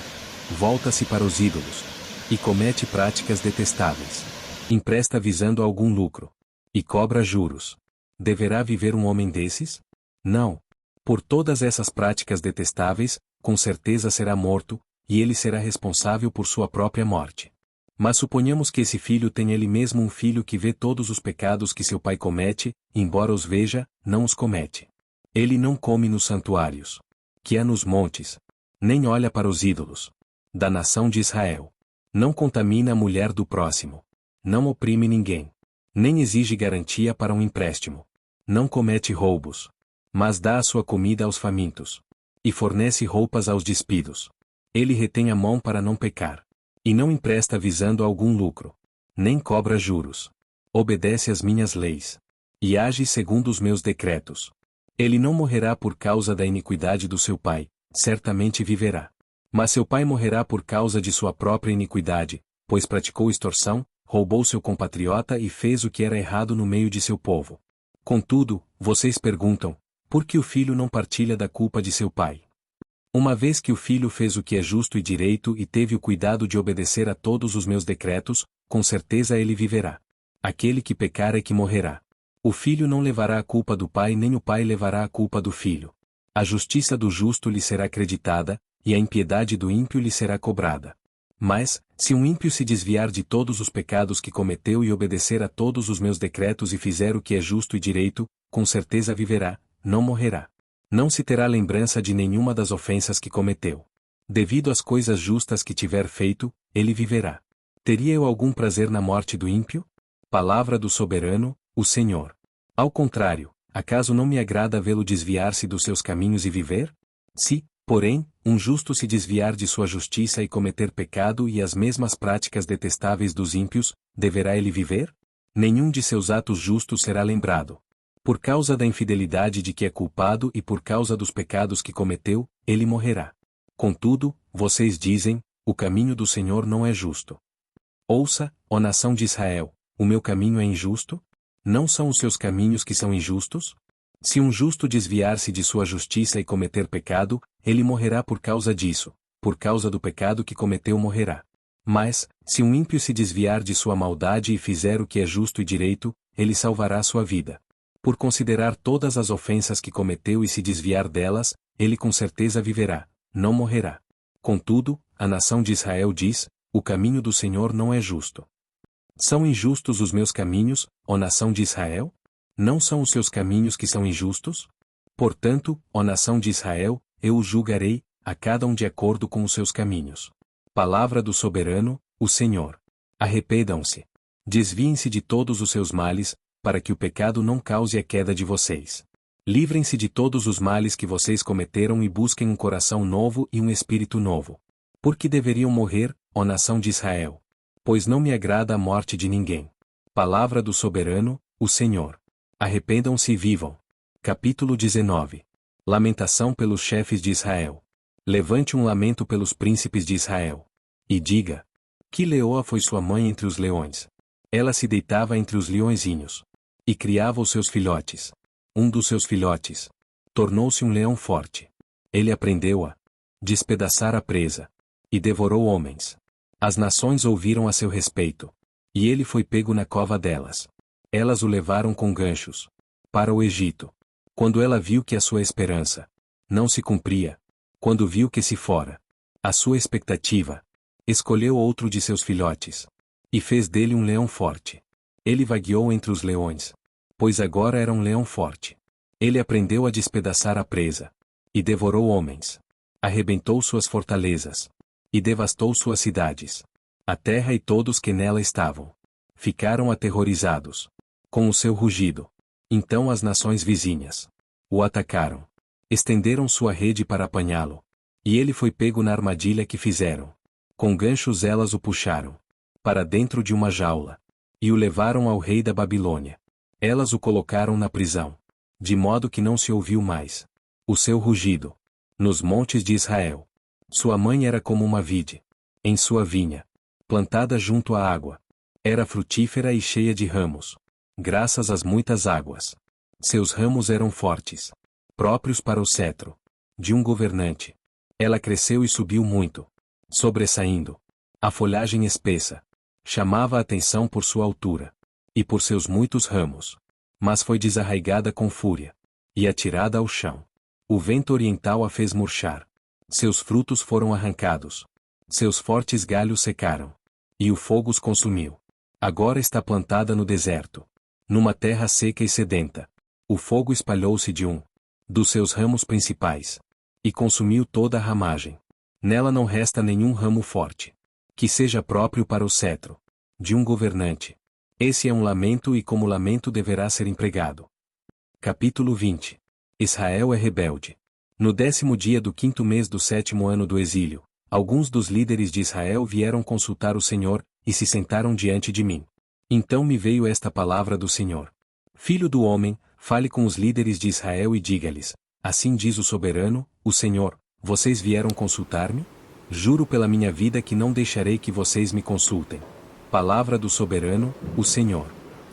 Volta-se para os ídolos. E comete práticas detestáveis. Empresta visando algum lucro. E cobra juros. Deverá viver um homem desses? Não. Por todas essas práticas detestáveis, com certeza será morto, e ele será responsável por sua própria morte. Mas suponhamos que esse filho tenha ele mesmo um filho que vê todos os pecados que seu pai comete, embora os veja, não os comete. Ele não come nos santuários, que há nos montes, nem olha para os ídolos da nação de Israel. Não contamina a mulher do próximo. Não oprime ninguém. Nem exige garantia para um empréstimo. Não comete roubos. Mas dá a sua comida aos famintos. E fornece roupas aos despidos. Ele retém a mão para não pecar. E não empresta visando algum lucro. Nem cobra juros. Obedece às minhas leis. E age segundo os meus decretos. Ele não morrerá por causa da iniquidade do seu pai, certamente viverá. Mas seu pai morrerá por causa de sua própria iniquidade, pois praticou extorsão, roubou seu compatriota e fez o que era errado no meio de seu povo. Contudo, vocês perguntam, por que o filho não partilha da culpa de seu pai? Uma vez que o filho fez o que é justo e direito e teve o cuidado de obedecer a todos os meus decretos, com certeza ele viverá. Aquele que pecar é que morrerá. O filho não levará a culpa do pai nem o pai levará a culpa do filho. A justiça do justo lhe será creditada, e a impiedade do ímpio lhe será cobrada. Mas, se um ímpio se desviar de todos os pecados que cometeu e obedecer a todos os meus decretos e fizer o que é justo e direito, com certeza viverá, não morrerá. Não se terá lembrança de nenhuma das ofensas que cometeu. Devido às coisas justas que tiver feito, ele viverá. Teria eu algum prazer na morte do ímpio? Palavra do soberano, o Senhor. Ao contrário, acaso não me agrada vê-lo desviar-se dos seus caminhos e viver? Se, porém, um justo se desviar de sua justiça e cometer pecado e as mesmas práticas detestáveis dos ímpios, deverá ele viver? Nenhum de seus atos justos será lembrado. Por causa da infidelidade de que é culpado e por causa dos pecados que cometeu, ele morrerá. Contudo, vocês dizem, o caminho do Senhor não é justo. Ouça, ó nação de Israel, o meu caminho é injusto? Não são os seus caminhos que são injustos? Se um justo desviar-se de sua justiça e cometer pecado, ele morrerá por causa disso, por causa do pecado que cometeu morrerá. Mas, se um ímpio se desviar de sua maldade e fizer o que é justo e direito, ele salvará sua vida. Por considerar todas as ofensas que cometeu e se desviar delas, ele com certeza viverá, não morrerá. Contudo, a nação de Israel diz, o caminho do Senhor não é justo. São injustos os meus caminhos, ó nação de Israel? Não são os seus caminhos que são injustos? Portanto, ó nação de Israel, eu os julgarei, a cada um de acordo com os seus caminhos. Palavra do soberano, o Senhor. Arrependam-se. Desviem-se de todos os seus males, para que o pecado não cause a queda de vocês. Livrem-se de todos os males que vocês cometeram e busquem um coração novo e um espírito novo. Por que deveriam morrer, ó nação de Israel? Pois não me agrada a morte de ninguém. Palavra do soberano, o Senhor. Arrependam-se e vivam. Capítulo 19. Lamentação pelos chefes de Israel. Levante um lamento pelos príncipes de Israel. E diga: que leoa foi sua mãe entre os leões? Ela se deitava entre os leõezinhos. E criava os seus filhotes. Um dos seus filhotes tornou-se um leão forte. Ele aprendeu a despedaçar a presa. E devorou homens. As nações ouviram a seu respeito. E ele foi pego na cova delas. Elas o levaram com ganchos para o Egito. Quando ela viu que a sua esperança não se cumpria, quando viu que se fora a sua expectativa, escolheu outro de seus filhotes e fez dele um leão forte. Ele vagueou entre os leões, pois agora era um leão forte. Ele aprendeu a despedaçar a presa e devorou homens. Arrebentou suas fortalezas e devastou suas cidades. A terra e todos que nela estavam ficaram aterrorizados com o seu rugido. Então as nações vizinhas o atacaram. Estenderam sua rede para apanhá-lo. E ele foi pego na armadilha que fizeram. Com ganchos elas o puxaram para dentro de uma jaula. E o levaram ao rei da Babilônia. Elas o colocaram na prisão. De modo que não se ouviu mais o seu rugido nos montes de Israel. Sua mãe era como uma vide em sua vinha, plantada junto à água. Era frutífera e cheia de ramos, graças às muitas águas. Seus ramos eram fortes, próprios para o cetro de um governante. Ela cresceu e subiu muito, sobressaindo. A folhagem espessa chamava a atenção por sua altura e por seus muitos ramos. Mas foi desarraigada com fúria e atirada ao chão. O vento oriental a fez murchar. Seus frutos foram arrancados. Seus fortes galhos secaram. E o fogo os consumiu. Agora está plantada no deserto, numa terra seca e sedenta. O fogo espalhou-se de um dos seus ramos principais. E consumiu toda a ramagem. Nela não resta nenhum ramo forte. Que seja próprio para o cetro de um governante. Esse é um lamento e como lamento deverá ser empregado. Capítulo 20. Israel é rebelde. No 10º dia do 5º mês do 7º ano do exílio, alguns dos líderes de Israel vieram consultar o Senhor, e se sentaram diante de mim. Então me veio esta palavra do Senhor. Filho do homem, fale com os líderes de Israel e diga-lhes: assim diz o soberano, o Senhor, vocês vieram consultar-me? Juro pela minha vida que não deixarei que vocês me consultem. Palavra do soberano, o Senhor.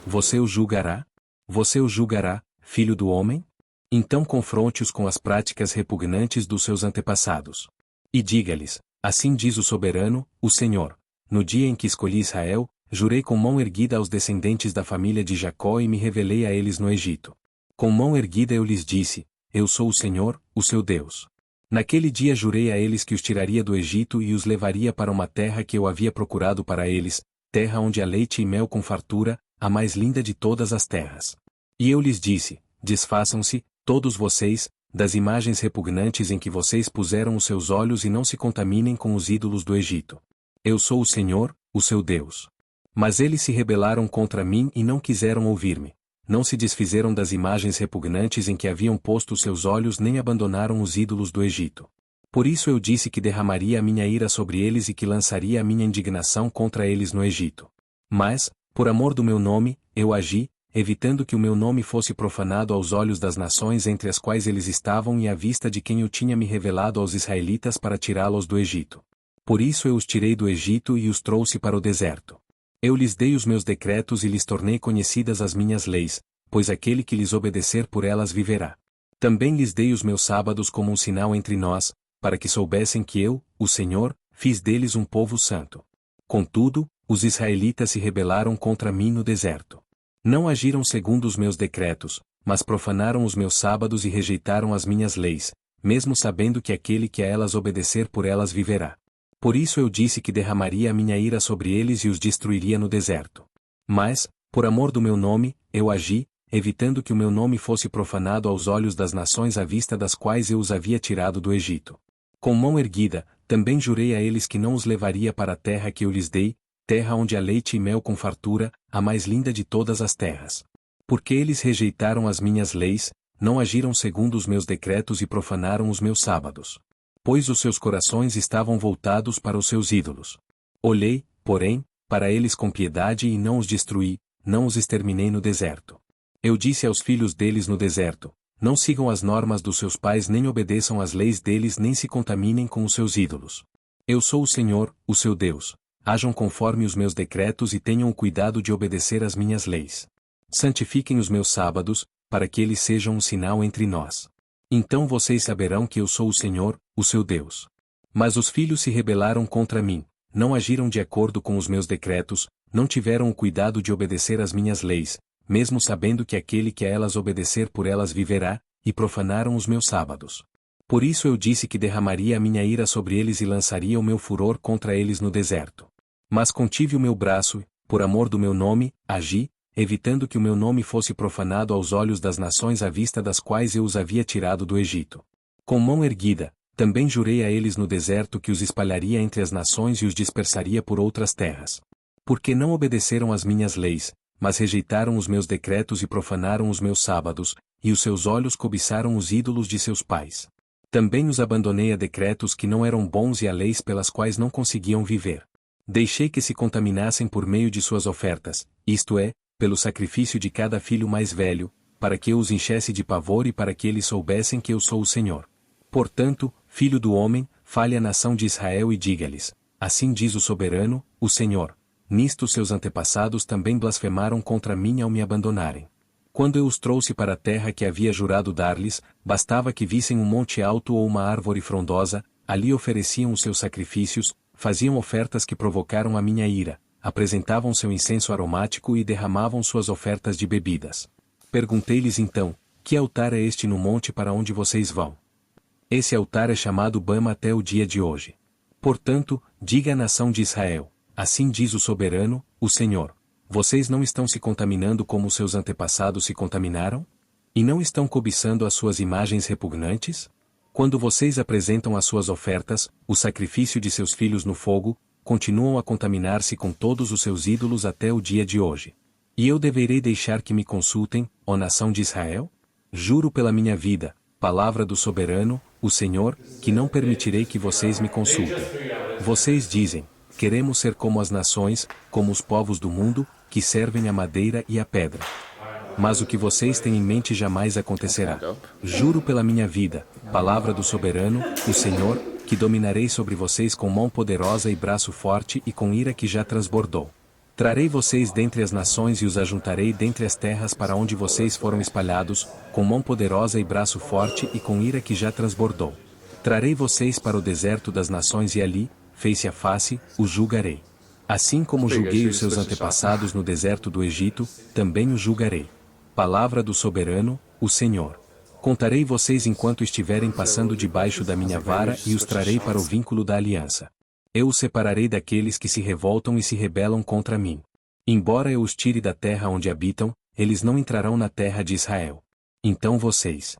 Você o julgará? Você o julgará, filho do homem? Então confronte-os com as práticas repugnantes dos seus antepassados. E diga-lhes: assim diz o soberano, o Senhor. No dia em que escolhi Israel, jurei com mão erguida aos descendentes da família de Jacó e me revelei a eles no Egito. Com mão erguida eu lhes disse: eu sou o Senhor, o seu Deus. Naquele dia jurei a eles que os tiraria do Egito e os levaria para uma terra que eu havia procurado para eles, terra onde há leite e mel com fartura, a mais linda de todas as terras. E eu lhes disse: desfaçam-se, todos vocês, das imagens repugnantes em que vocês puseram os seus olhos e não se contaminem com os ídolos do Egito. Eu sou o Senhor, o seu Deus. Mas eles se rebelaram contra mim e não quiseram ouvir-me. Não se desfizeram das imagens repugnantes em que haviam posto os seus olhos nem abandonaram os ídolos do Egito. Por isso eu disse que derramaria a minha ira sobre eles e que lançaria a minha indignação contra eles no Egito. Mas, por amor do meu nome, eu agi, evitando que o meu nome fosse profanado aos olhos das nações entre as quais eles estavam e à vista de quem eu tinha me revelado aos israelitas para tirá-los do Egito. Por isso eu os tirei do Egito e os trouxe para o deserto. Eu lhes dei os meus decretos e lhes tornei conhecidas as minhas leis, pois aquele que lhes obedecer por elas viverá. Também lhes dei os meus sábados como um sinal entre nós, para que soubessem que eu, o Senhor, fiz deles um povo santo. Contudo, os israelitas se rebelaram contra mim no deserto. Não agiram segundo os meus decretos, mas profanaram os meus sábados e rejeitaram as minhas leis, mesmo sabendo que aquele que a elas obedecer por elas viverá. Por isso eu disse que derramaria a minha ira sobre eles e os destruiria no deserto. Mas, por amor do meu nome, eu agi, evitando que o meu nome fosse profanado aos olhos das nações à vista das quais eu os havia tirado do Egito. Com mão erguida, também jurei a eles que não os levaria para a terra que eu lhes dei, terra onde há leite e mel com fartura, a mais linda de todas as terras. Porque eles rejeitaram as minhas leis, não agiram segundo os meus decretos e profanaram os meus sábados. Pois os seus corações estavam voltados para os seus ídolos. Olhei, porém, para eles com piedade e não os destruí, não os exterminei no deserto. Eu disse aos filhos deles no deserto: não sigam as normas dos seus pais nem obedeçam às leis deles nem se contaminem com os seus ídolos. Eu sou o Senhor, o seu Deus. Hajam conforme os meus decretos e tenham o cuidado de obedecer às minhas leis. Santifiquem os meus sábados, para que eles sejam um sinal entre nós. Então vocês saberão que eu sou o Senhor, o seu Deus. Mas os filhos se rebelaram contra mim, não agiram de acordo com os meus decretos, não tiveram o cuidado de obedecer às minhas leis, mesmo sabendo que aquele que a elas obedecer por elas viverá, e profanaram os meus sábados. Por isso eu disse que derramaria a minha ira sobre eles e lançaria o meu furor contra eles no deserto. Mas contive o meu braço, por amor do meu nome, agi, evitando que o meu nome fosse profanado aos olhos das nações à vista das quais eu os havia tirado do Egito. Com mão erguida, também jurei a eles no deserto que os espalharia entre as nações e os dispersaria por outras terras. Porque não obedeceram às minhas leis, mas rejeitaram os meus decretos e profanaram os meus sábados, e os seus olhos cobiçaram os ídolos de seus pais. Também os abandonei a decretos que não eram bons e a leis pelas quais não conseguiam viver. Deixei que se contaminassem por meio de suas ofertas, isto é, pelo sacrifício de cada filho mais velho, para que eu os enchesse de pavor e para que eles soubessem que eu sou o Senhor. Portanto, filho do homem, fale à nação de Israel e diga-lhes: assim diz o soberano, o Senhor. Nisto seus antepassados também blasfemaram contra mim ao me abandonarem. Quando eu os trouxe para a terra que havia jurado dar-lhes, bastava que vissem um monte alto ou uma árvore frondosa, ali ofereciam os seus sacrifícios, faziam ofertas que provocaram a minha ira, apresentavam seu incenso aromático e derramavam suas ofertas de bebidas. Perguntei-lhes então: que altar é este no monte para onde vocês vão? Esse altar é chamado Bama até o dia de hoje. Portanto, diga à nação de Israel: assim diz o soberano, o Senhor: vocês não estão se contaminando como seus antepassados se contaminaram? E não estão cobiçando as suas imagens repugnantes? Quando vocês apresentam as suas ofertas, o sacrifício de seus filhos no fogo, continuam a contaminar-se com todos os seus ídolos até o dia de hoje. E eu deverei deixar que me consultem, ó nação de Israel? Juro pela minha vida, palavra do soberano, o Senhor, que não permitirei que vocês me consultem. Vocês dizem, queremos ser como as nações, como os povos do mundo, que servem a madeira e a pedra. Mas o que vocês têm em mente jamais acontecerá. Juro pela minha vida, palavra do soberano, o Senhor, que dominarei sobre vocês com mão poderosa e braço forte e com ira que já transbordou. Trarei vocês dentre as nações e os ajuntarei dentre as terras para onde vocês foram espalhados, com mão poderosa e braço forte e com ira que já transbordou. Trarei vocês para o deserto das nações e ali, face a face, os julgarei. Assim como julguei os seus antepassados no deserto do Egito, também os julgarei. Palavra do soberano, o Senhor. Contarei vocês enquanto estiverem passando debaixo da minha vara e os trarei para o vínculo da aliança. Eu os separarei daqueles que se revoltam e se rebelam contra mim. Embora eu os tire da terra onde habitam, eles não entrarão na terra de Israel. Então vocês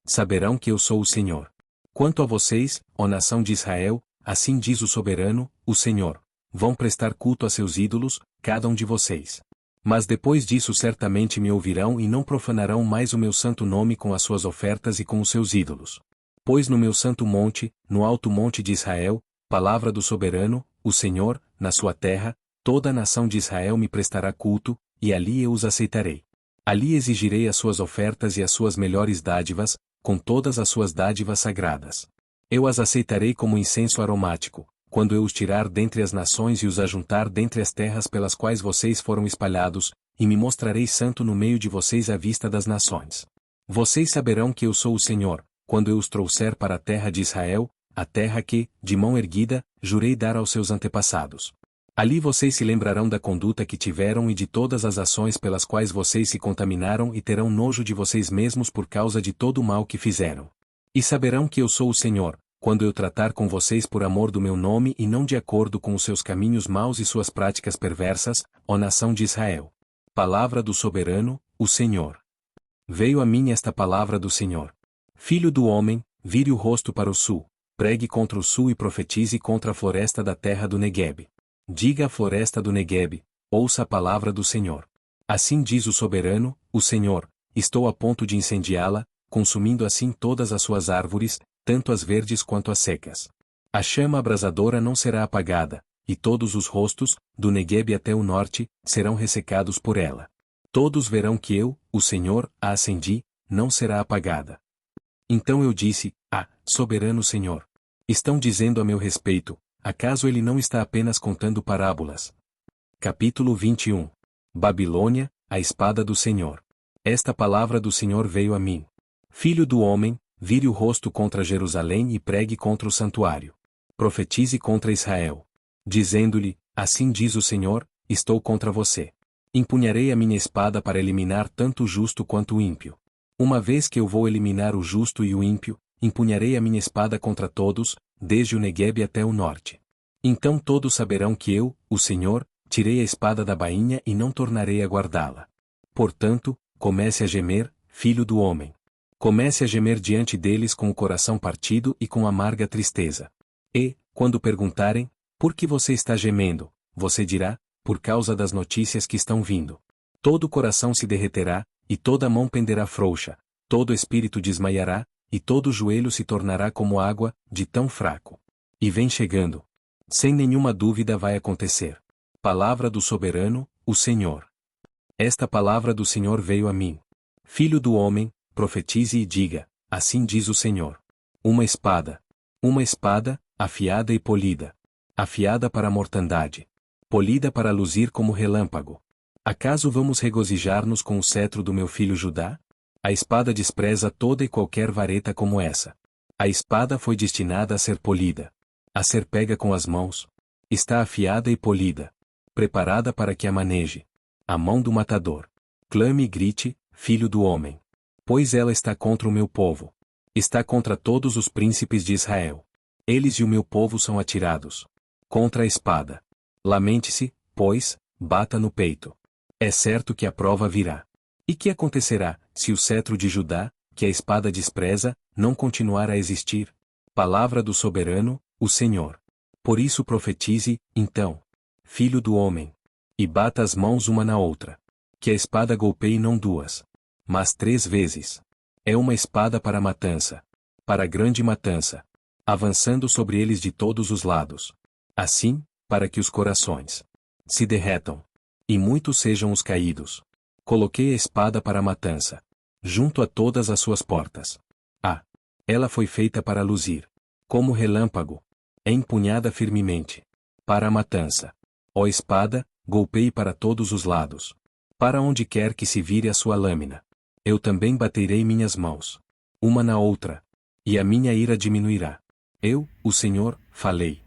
saberão que eu sou o Senhor. Quanto a vocês, ó nação de Israel, assim diz o soberano, o Senhor, vão prestar culto a seus ídolos, cada um de vocês. Mas depois disso certamente me ouvirão e não profanarão mais o meu santo nome com as suas ofertas e com os seus ídolos. Pois no meu santo monte, no alto monte de Israel, palavra do soberano, o Senhor, na sua terra, toda a nação de Israel me prestará culto, e ali eu os aceitarei. Ali exigirei as suas ofertas e as suas melhores dádivas, com todas as suas dádivas sagradas. Eu as aceitarei como incenso aromático, quando eu os tirar dentre as nações e os ajuntar dentre as terras pelas quais vocês foram espalhados, e me mostrarei santo no meio de vocês à vista das nações. Vocês saberão que eu sou o Senhor, quando eu os trouxer para a terra de Israel, a terra que, de mão erguida, jurei dar aos seus antepassados. Ali vocês se lembrarão da conduta que tiveram e de todas as ações pelas quais vocês se contaminaram e terão nojo de vocês mesmos por causa de todo o mal que fizeram. E saberão que eu sou o Senhor, quando eu tratar com vocês por amor do meu nome e não de acordo com os seus caminhos maus e suas práticas perversas, ó nação de Israel. Palavra do soberano, o Senhor. Veio a mim esta palavra do Senhor. Filho do homem, vire o rosto para o sul. Pregue contra o sul e profetize contra a floresta da terra do Neguebe. Diga à floresta do Neguebe, ouça a palavra do Senhor. Assim diz o soberano, o Senhor, estou a ponto de incendiá-la, consumindo assim todas as suas árvores, tanto as verdes quanto as secas. A chama abrasadora não será apagada, e todos os rostos, do Neguebe até o norte, serão ressecados por ela. Todos verão que eu, o Senhor, a acendi, não será apagada. Então eu disse, soberano Senhor. Estão dizendo a meu respeito, acaso ele não está apenas contando parábolas? Capítulo 21. Babilônia, a espada do Senhor. Esta palavra do Senhor veio a mim. Filho do homem, vire o rosto contra Jerusalém e pregue contra o santuário. Profetize contra Israel. Dizendo-lhe, assim diz o Senhor, estou contra você. Empunharei a minha espada para eliminar tanto o justo quanto o ímpio. Uma vez que eu vou eliminar o justo e o ímpio, empunharei a minha espada contra todos, desde o Neguebe até o norte. Então todos saberão que eu, o Senhor, tirei a espada da bainha e não tornarei a guardá-la. Portanto, comece a gemer, filho do homem. Comece a gemer diante deles com o coração partido e com amarga tristeza. E, quando perguntarem, por que você está gemendo, você dirá, por causa das notícias que estão vindo. Todo o coração se derreterá, e toda mão penderá frouxa, todo espírito desmaiará, e todo joelho se tornará como água, de tão fraco. E vem chegando. Sem nenhuma dúvida vai acontecer. Palavra do soberano, o Senhor. Esta palavra do Senhor veio a mim. Filho do homem, profetize e diga, assim diz o Senhor. Uma espada, afiada e polida. Afiada para a mortandade. Polida para luzir como relâmpago. Acaso vamos regozijar-nos com o cetro do meu filho Judá? A espada despreza toda e qualquer vareta como essa. A espada foi destinada a ser polida. A ser pega com as mãos. Está afiada e polida. Preparada para que a maneje. A mão do matador. Clame e grite, filho do homem. Pois ela está contra o meu povo. Está contra todos os príncipes de Israel. Eles e o meu povo são atirados. Contra a espada. Lamente-se, pois, bata no peito. É certo que a prova virá. E que acontecerá, se o cetro de Judá, que a espada despreza, não continuar a existir? Palavra do soberano, o Senhor. Por isso profetize, então, filho do homem, e bata as mãos uma na outra. Que a espada golpeie não duas, mas 3 vezes. É uma espada para matança, para grande matança, avançando sobre eles de todos os lados. Assim, para que os corações se derretam, e muitos sejam os caídos. Coloquei a espada para a matança, junto a todas as suas portas. Ela foi feita para luzir, como relâmpago, é empunhada firmemente, para a matança. Ó espada, golpeie para todos os lados, para onde quer que se vire a sua lâmina. Eu também baterei minhas mãos, uma na outra, e a minha ira diminuirá. Eu, o Senhor, falei.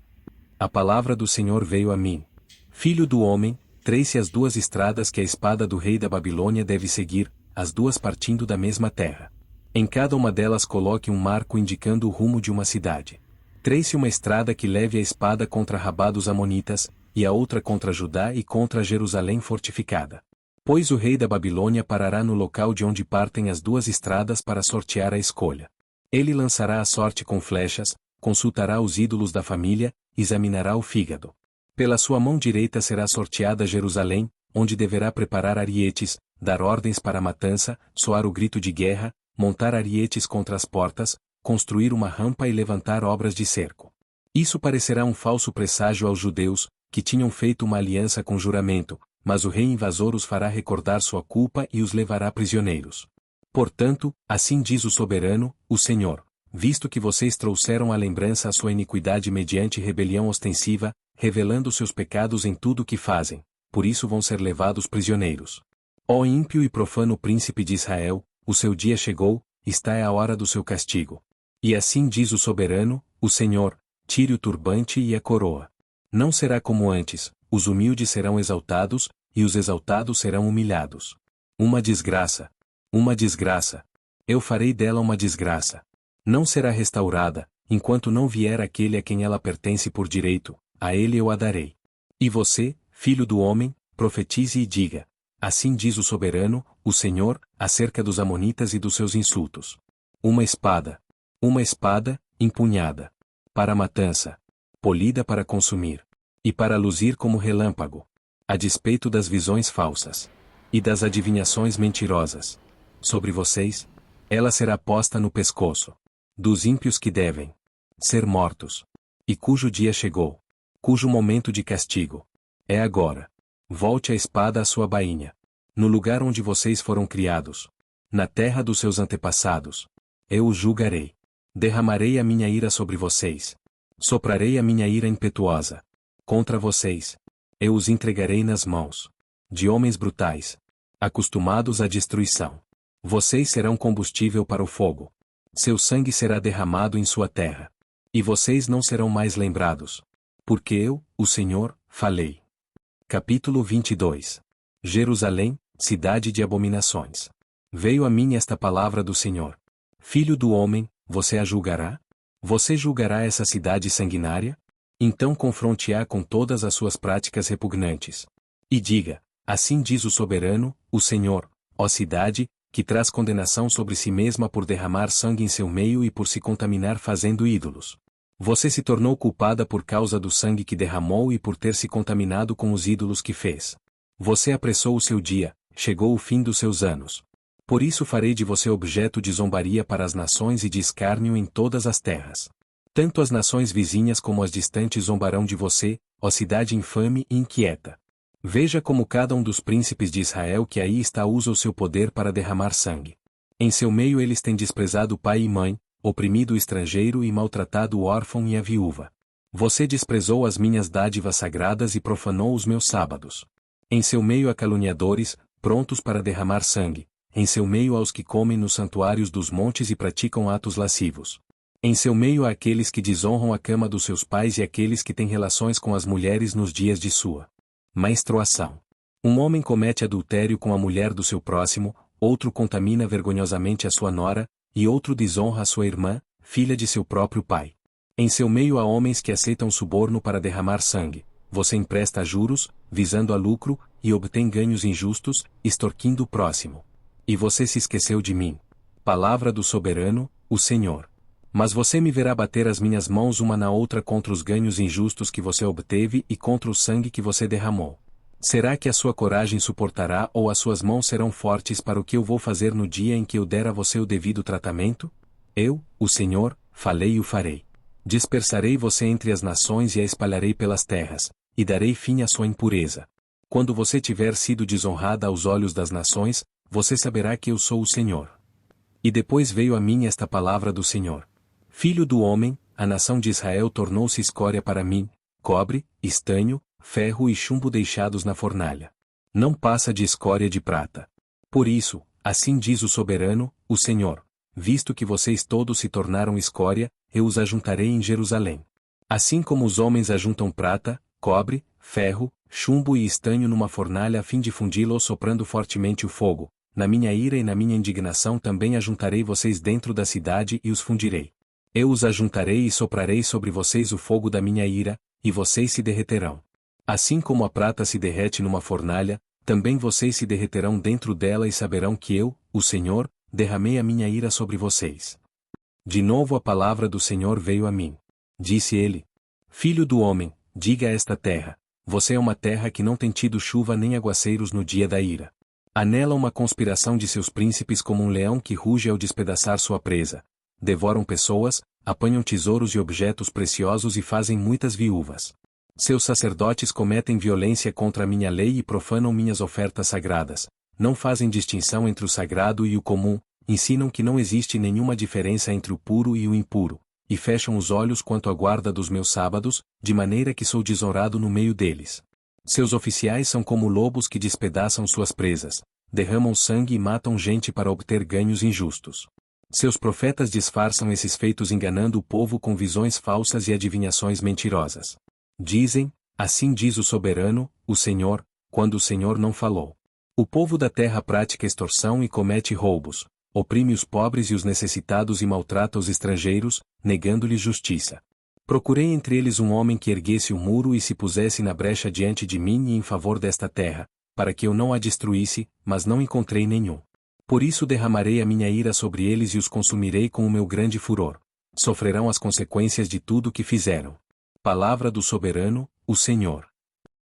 A palavra do Senhor veio a mim. Filho do homem, trace as 2 estradas que a espada do rei da Babilônia deve seguir, as 2 partindo da mesma terra. Em cada uma delas coloque um marco indicando o rumo de uma cidade. Trace uma estrada que leve a espada contra Rabá dos Amonitas, e a outra contra Judá e contra Jerusalém fortificada. Pois o rei da Babilônia parará no local de onde partem as 2 estradas para sortear a escolha. Ele lançará a sorte com flechas, consultará os ídolos da família, examinará o fígado. Pela sua mão direita será sorteada Jerusalém, onde deverá preparar arietes, dar ordens para a matança, soar o grito de guerra, montar arietes contra as portas, construir uma rampa e levantar obras de cerco. Isso parecerá um falso presságio aos judeus, que tinham feito uma aliança com juramento, mas o rei invasor os fará recordar sua culpa e os levará prisioneiros. Portanto, assim diz o soberano, o Senhor, visto que vocês trouxeram à lembrança a sua iniquidade mediante rebelião ostensiva, revelando seus pecados em tudo o que fazem, por isso vão ser levados prisioneiros. Ó ímpio e profano príncipe de Israel, o seu dia chegou, está é a hora do seu castigo. E assim diz o soberano, o Senhor, tire o turbante e a coroa. Não será como antes, os humildes serão exaltados, e os exaltados serão humilhados. Uma desgraça. Uma desgraça. Eu farei dela uma desgraça. Não será restaurada, enquanto não vier aquele a quem ela pertence por direito, a ele eu a darei. E você, filho do homem, profetize e diga: assim diz o soberano, o Senhor, acerca dos amonitas e dos seus insultos. Uma espada, empunhada, para a matança, polida para consumir, e para luzir como relâmpago, a despeito das visões falsas, e das adivinhações mentirosas. Sobre vocês, ela será posta no pescoço, dos ímpios que devem ser mortos, e cujo dia chegou, cujo momento de castigo é agora. Volte a espada à sua bainha, no lugar onde vocês foram criados, na terra dos seus antepassados. Eu os julgarei. Derramarei a minha ira sobre vocês. Soprarei a minha ira impetuosa contra vocês. Eu os entregarei nas mãos de homens brutais, acostumados à destruição. Vocês serão combustível para o fogo. Seu sangue será derramado em sua terra. E vocês não serão mais lembrados. Porque eu, o Senhor, falei. Capítulo 22. Jerusalém, cidade de abominações. Veio a mim esta palavra do Senhor. Filho do homem, você a julgará? Você julgará essa cidade sanguinária? Então confronte-a com todas as suas práticas repugnantes. E diga: assim diz o soberano, o Senhor, ó cidade, que traz condenação sobre si mesma por derramar sangue em seu meio e por se contaminar fazendo ídolos. Você se tornou culpada por causa do sangue que derramou e por ter se contaminado com os ídolos que fez. Você apressou o seu dia, chegou o fim dos seus anos. Por isso farei de você objeto de zombaria para as nações e de escárnio em todas as terras. Tanto as nações vizinhas como as distantes zombarão de você, ó cidade infame e inquieta. Veja como cada um dos príncipes de Israel que aí está usa o seu poder para derramar sangue. Em seu meio eles têm desprezado pai e mãe, oprimido o estrangeiro e maltratado o órfão e a viúva. Você desprezou as minhas dádivas sagradas e profanou os meus sábados. Em seu meio há caluniadores, prontos para derramar sangue. Em seu meio há os que comem nos santuários dos montes e praticam atos lascivos. Em seu meio há aqueles que desonram a cama dos seus pais e aqueles que têm relações com as mulheres nos dias de sua menstruação. Um homem comete adultério com a mulher do seu próximo, outro contamina vergonhosamente a sua nora, e outro desonra a sua irmã, filha de seu próprio pai. Em seu meio há homens que aceitam suborno para derramar sangue. Você empresta juros, visando a lucro, e obtém ganhos injustos, extorquindo o próximo. E você se esqueceu de mim. Palavra do soberano, o Senhor. Mas você me verá bater as minhas mãos uma na outra contra os ganhos injustos que você obteve e contra o sangue que você derramou. Será que a sua coragem suportará ou as suas mãos serão fortes para o que eu vou fazer no dia em que eu der a você o devido tratamento? Eu, o Senhor, falei e o farei. Dispersarei você entre as nações e a espalharei pelas terras, e darei fim à sua impureza. Quando você tiver sido desonrada aos olhos das nações, você saberá que eu sou o Senhor. E depois veio a mim esta palavra do Senhor. Filho do homem, a nação de Israel tornou-se escória para mim, cobre, estanho, ferro e chumbo deixados na fornalha. Não passa de escória de prata. Por isso, assim diz o soberano, o Senhor, visto que vocês todos se tornaram escória, eu os ajuntarei em Jerusalém. Assim como os homens ajuntam prata, cobre, ferro, chumbo e estanho numa fornalha a fim de fundi-lo soprando fortemente o fogo, na minha ira e na minha indignação também ajuntarei vocês dentro da cidade e os fundirei. Eu os ajuntarei e soprarei sobre vocês o fogo da minha ira, e vocês se derreterão. Assim como a prata se derrete numa fornalha, também vocês se derreterão dentro dela e saberão que eu, o Senhor, derramei a minha ira sobre vocês. De novo a palavra do Senhor veio a mim. Disse ele: Filho do homem, diga a esta terra, você é uma terra que não tem tido chuva nem aguaceiros no dia da ira. Há nela uma conspiração de seus príncipes como um leão que ruge ao despedaçar sua presa. Devoram pessoas, apanham tesouros e objetos preciosos e fazem muitas viúvas. Seus sacerdotes cometem violência contra a minha lei e profanam minhas ofertas sagradas. Não fazem distinção entre o sagrado e o comum, ensinam que não existe nenhuma diferença entre o puro e o impuro, e fecham os olhos quanto à guarda dos meus sábados, de maneira que sou desonrado no meio deles. Seus oficiais são como lobos que despedaçam suas presas, derramam sangue e matam gente para obter ganhos injustos. Seus profetas disfarçam esses feitos enganando o povo com visões falsas e adivinhações mentirosas. Dizem, assim diz o soberano, o Senhor, quando o Senhor não falou. O povo da terra pratica extorsão e comete roubos, oprime os pobres e os necessitados e maltrata os estrangeiros, negando-lhes justiça. Procurei entre eles um homem que erguesse o muro e se pusesse na brecha diante de mim e em favor desta terra, para que eu não a destruísse, mas não encontrei nenhum. Por isso derramarei a minha ira sobre eles e os consumirei com o meu grande furor. Sofrerão as consequências de tudo o que fizeram. Palavra do soberano, o Senhor.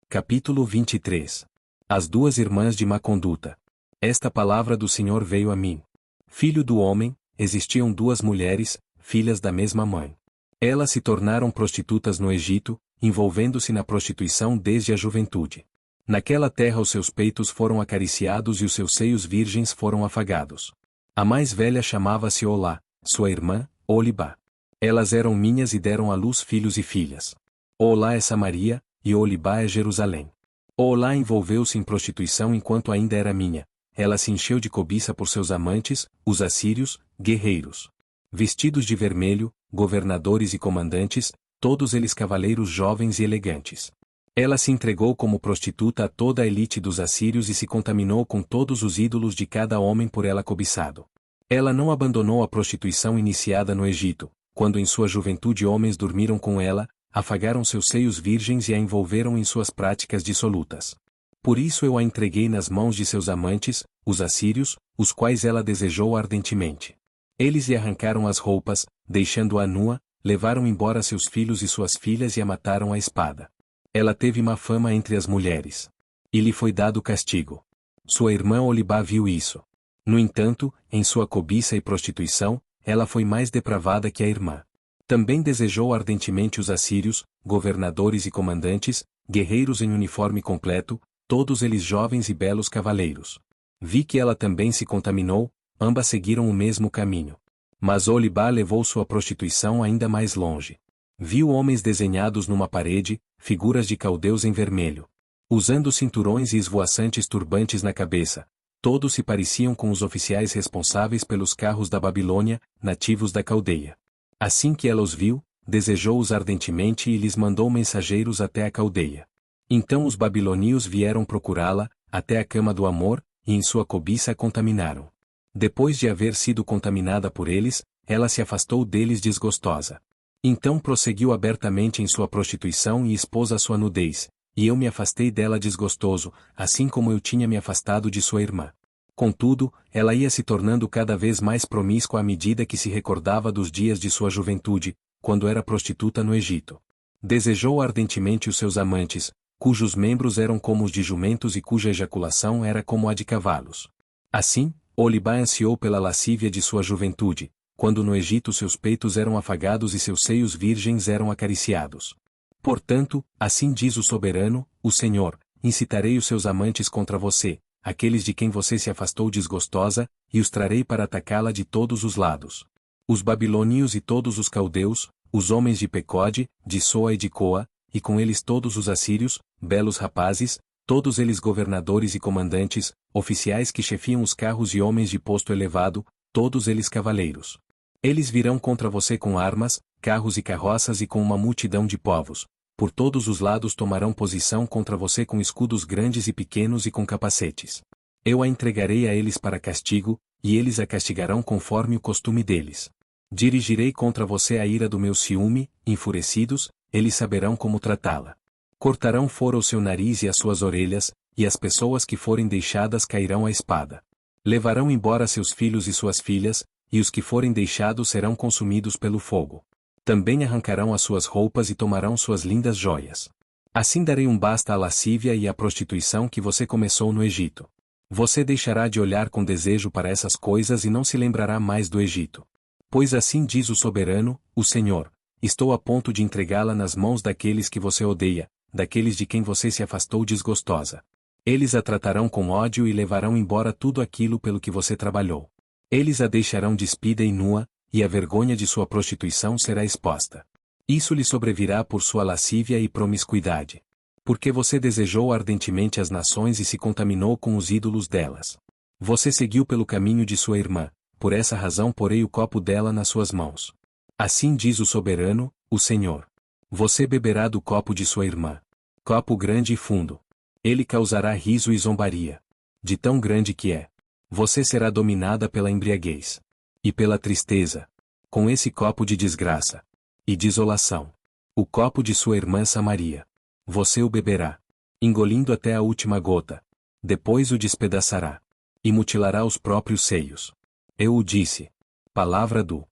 Capítulo 23. As duas irmãs de má conduta. Esta palavra do Senhor veio a mim. Filho do homem, existiam duas mulheres, filhas da mesma mãe. Elas se tornaram prostitutas no Egito, envolvendo-se na prostituição desde a juventude. Naquela terra os seus peitos foram acariciados e os seus seios virgens foram afagados. A mais velha chamava-se Olá, sua irmã, Olibá. Elas eram minhas e deram à luz filhos e filhas. Olá é Samaria, e Olibá é Jerusalém. Olá envolveu-se em prostituição enquanto ainda era minha. Ela se encheu de cobiça por seus amantes, os assírios, guerreiros. Vestidos de vermelho, governadores e comandantes, todos eles cavaleiros jovens e elegantes. Ela se entregou como prostituta a toda a elite dos assírios e se contaminou com todos os ídolos de cada homem por ela cobiçado. Ela não abandonou a prostituição iniciada no Egito, quando em sua juventude homens dormiram com ela, afagaram seus seios virgens e a envolveram em suas práticas dissolutas. Por isso eu a entreguei nas mãos de seus amantes, os assírios, os quais ela desejou ardentemente. Eles lhe arrancaram as roupas, deixando-a nua, levaram embora seus filhos e suas filhas e a mataram à espada. Ela teve má fama entre as mulheres. E lhe foi dado castigo. Sua irmã Olibá viu isso. No entanto, em sua cobiça e prostituição, ela foi mais depravada que a irmã. Também desejou ardentemente os assírios, governadores e comandantes, guerreiros em uniforme completo, todos eles jovens e belos cavaleiros. Vi que ela também se contaminou, ambas seguiram o mesmo caminho. Mas Olibá levou sua prostituição ainda mais longe. Viu homens desenhados numa parede, figuras de caldeus em vermelho. Usando cinturões e esvoaçantes turbantes na cabeça, todos se pareciam com os oficiais responsáveis pelos carros da Babilônia, nativos da Caldeia. Assim que ela os viu, desejou-os ardentemente e lhes mandou mensageiros até a Caldeia. Então os babilônios vieram procurá-la, até a cama do amor, e em sua cobiça a contaminaram. Depois de haver sido contaminada por eles, ela se afastou deles desgostosa. Então prosseguiu abertamente em sua prostituição e expôs a sua nudez, e eu me afastei dela desgostoso, assim como eu tinha me afastado de sua irmã. Contudo, ela ia se tornando cada vez mais promíscua à medida que se recordava dos dias de sua juventude, quando era prostituta no Egito. Desejou ardentemente os seus amantes, cujos membros eram como os de jumentos e cuja ejaculação era como a de cavalos. Assim, Oholibá ansiou pela lascívia de sua juventude, quando no Egito seus peitos eram afagados e seus seios virgens eram acariciados. Portanto, assim diz o soberano, o Senhor, incitarei os seus amantes contra você, aqueles de quem você se afastou desgostosa, e os trarei para atacá-la de todos os lados. Os babilônios e todos os caldeus, os homens de Pecode, de Soa e de Coa, e com eles todos os assírios, belos rapazes, todos eles governadores e comandantes, oficiais que chefiam os carros e homens de posto elevado, todos eles cavaleiros. Eles virão contra você com armas, carros e carroças e com uma multidão de povos. Por todos os lados tomarão posição contra você com escudos grandes e pequenos e com capacetes. Eu a entregarei a eles para castigo, e eles a castigarão conforme o costume deles. Dirigirei contra você a ira do meu ciúme, enfurecidos, eles saberão como tratá-la. Cortarão fora o seu nariz e as suas orelhas, e as pessoas que forem deixadas cairão à espada. Levarão embora seus filhos e suas filhas, e os que forem deixados serão consumidos pelo fogo. Também arrancarão as suas roupas e tomarão suas lindas joias. Assim darei um basta à lascívia e à prostituição que você começou no Egito. Você deixará de olhar com desejo para essas coisas e não se lembrará mais do Egito. Pois assim diz o soberano, o Senhor, estou a ponto de entregá-la nas mãos daqueles que você odeia, daqueles de quem você se afastou desgostosa. Eles a tratarão com ódio e levarão embora tudo aquilo pelo que você trabalhou. Eles a deixarão despida e nua, e a vergonha de sua prostituição será exposta. Isso lhe sobrevirá por sua lascívia e promiscuidade. Porque você desejou ardentemente as nações e se contaminou com os ídolos delas. Você seguiu pelo caminho de sua irmã, por essa razão porei o copo dela nas suas mãos. Assim diz o soberano, o Senhor. Você beberá do copo de sua irmã. Copo grande e fundo. Ele causará riso e zombaria. De tão grande que é. Você será dominada pela embriaguez. E pela tristeza. Com esse copo de desgraça. E desolação. O copo de sua irmã Samaria. Você o beberá. Engolindo até a última gota. Depois o despedaçará. E mutilará os próprios seios. Eu o disse. Palavra do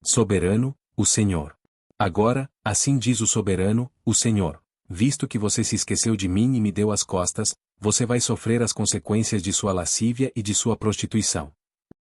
soberano, o Senhor. Agora, assim diz o soberano, o Senhor. Visto que você se esqueceu de mim e me deu as costas, você vai sofrer as consequências de sua lascívia e de sua prostituição.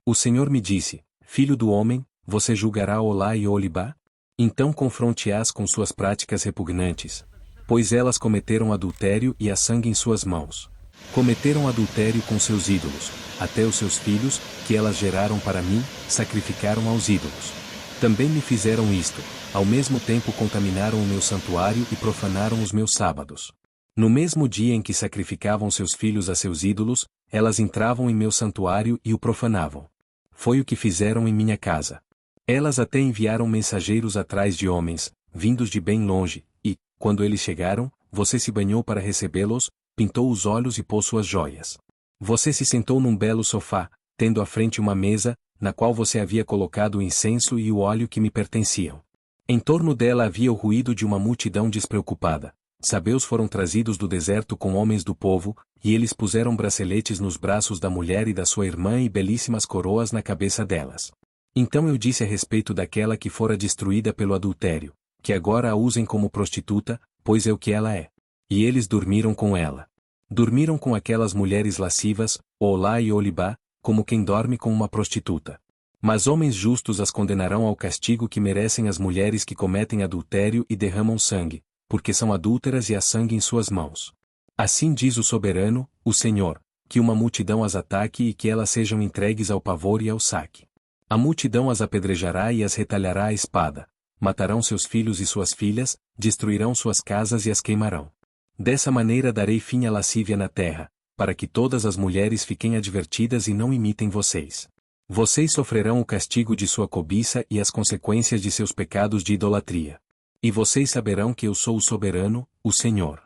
O Senhor me disse, filho do homem, você julgará Olá e Oholibá? Então confronte-as com suas práticas repugnantes. Pois elas cometeram adultério e há sangue em suas mãos. Cometeram adultério com seus ídolos, até os seus filhos, que elas geraram para mim, sacrificaram aos ídolos. Também me fizeram isto, ao mesmo tempo contaminaram o meu santuário e profanaram os meus sábados. No mesmo dia em que sacrificavam seus filhos a seus ídolos, elas entravam em meu santuário e o profanavam. Foi o que fizeram em minha casa. Elas até enviaram mensageiros atrás de homens, vindos de bem longe, e, quando eles chegaram, você se banhou para recebê-los, pintou os olhos e pôs suas joias. Você se sentou num belo sofá, tendo à frente uma mesa, na qual você havia colocado o incenso e o óleo que me pertenciam. Em torno dela havia o ruído de uma multidão despreocupada. Sabeus foram trazidos do deserto com homens do povo, e eles puseram braceletes nos braços da mulher e da sua irmã e belíssimas coroas na cabeça delas. Então eu disse a respeito daquela que fora destruída pelo adultério, que agora a usem como prostituta, pois é o que ela é. E eles dormiram com ela. Dormiram com aquelas mulheres lascivas, Olá e Oholibá, como quem dorme com uma prostituta. Mas homens justos as condenarão ao castigo que merecem as mulheres que cometem adultério e derramam sangue, porque são adúlteras e há sangue em suas mãos. Assim diz o soberano, o Senhor, que uma multidão as ataque e que elas sejam entregues ao pavor e ao saque. A multidão as apedrejará e as retalhará a espada, matarão seus filhos e suas filhas, destruirão suas casas e as queimarão. Dessa maneira darei fim à lascívia na terra, para que todas as mulheres fiquem advertidas e não imitem vocês. Vocês sofrerão o castigo de sua cobiça e as consequências de seus pecados de idolatria. E vocês saberão que eu sou o soberano, o Senhor.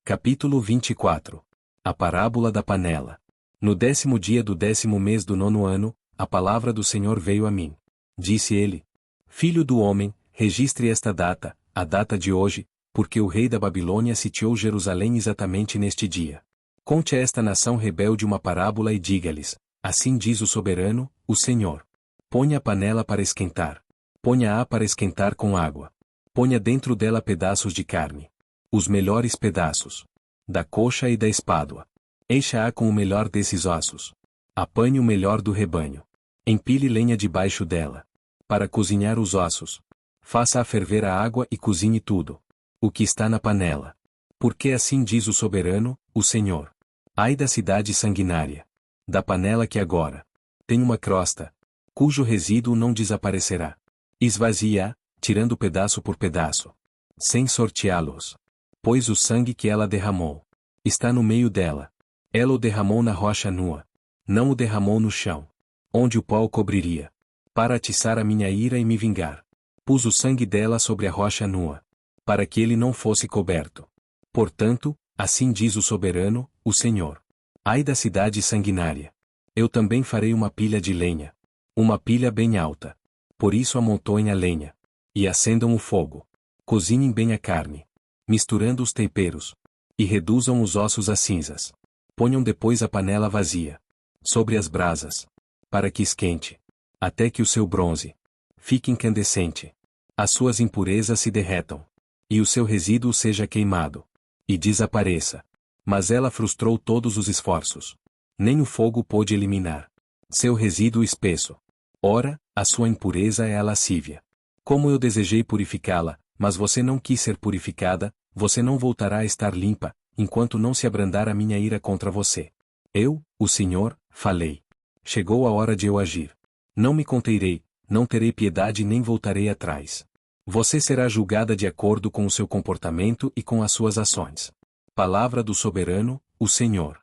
Capítulo 24. A parábola da panela. No 10º dia do 10º mês do 9º ano, a palavra do Senhor veio a mim. Disse ele: Filho do homem, registre esta data, a data de hoje, porque o rei da Babilônia sitiou Jerusalém exatamente neste dia. Conte a esta nação rebelde uma parábola e diga-lhes: Assim diz o soberano, o Senhor. Ponha a panela para esquentar. Ponha-a para esquentar com água. Ponha dentro dela pedaços de carne. Os melhores pedaços. Da coxa e da espádua. Encha-a com o melhor desses ossos. Apanhe o melhor do rebanho. Empilhe lenha debaixo dela. Para cozinhar os ossos. Faça-a ferver a água e cozinhe tudo. O que está na panela. Porque assim diz o soberano, o Senhor. Ai da cidade sanguinária. Da panela que agora tem uma crosta, cujo resíduo não desaparecerá. Esvazie-a, tirando pedaço por pedaço. Sem sorteá-los. Pois o sangue que ela derramou está no meio dela. Ela o derramou na rocha nua. Não o derramou no chão, onde o pó o cobriria. Para atiçar a minha ira e me vingar. Pus o sangue dela sobre a rocha nua. Para que ele não fosse coberto. Portanto, assim diz o soberano, o Senhor. Ai da cidade sanguinária. Eu também farei uma pilha de lenha. Uma pilha bem alta. Por isso amontoem a lenha. E acendam o fogo. Cozinhem bem a carne. Misturando os temperos. E reduzam os ossos a cinzas. Ponham depois a panela vazia. Sobre as brasas. Para que esquente. Até que o seu bronze fique incandescente. As suas impurezas se derretam. E o seu resíduo seja queimado. E desapareça. Mas ela frustrou todos os esforços. Nem o fogo pôde eliminar seu resíduo espesso. Ora, a sua impureza é a lascívia. Como eu desejei purificá-la, mas você não quis ser purificada, você não voltará a estar limpa, enquanto não se abrandar a minha ira contra você. Eu, o Senhor, falei. Chegou a hora de eu agir. Não me conterei, não terei piedade nem voltarei atrás. Você será julgada de acordo com o seu comportamento e com as suas ações. Palavra do soberano, o Senhor.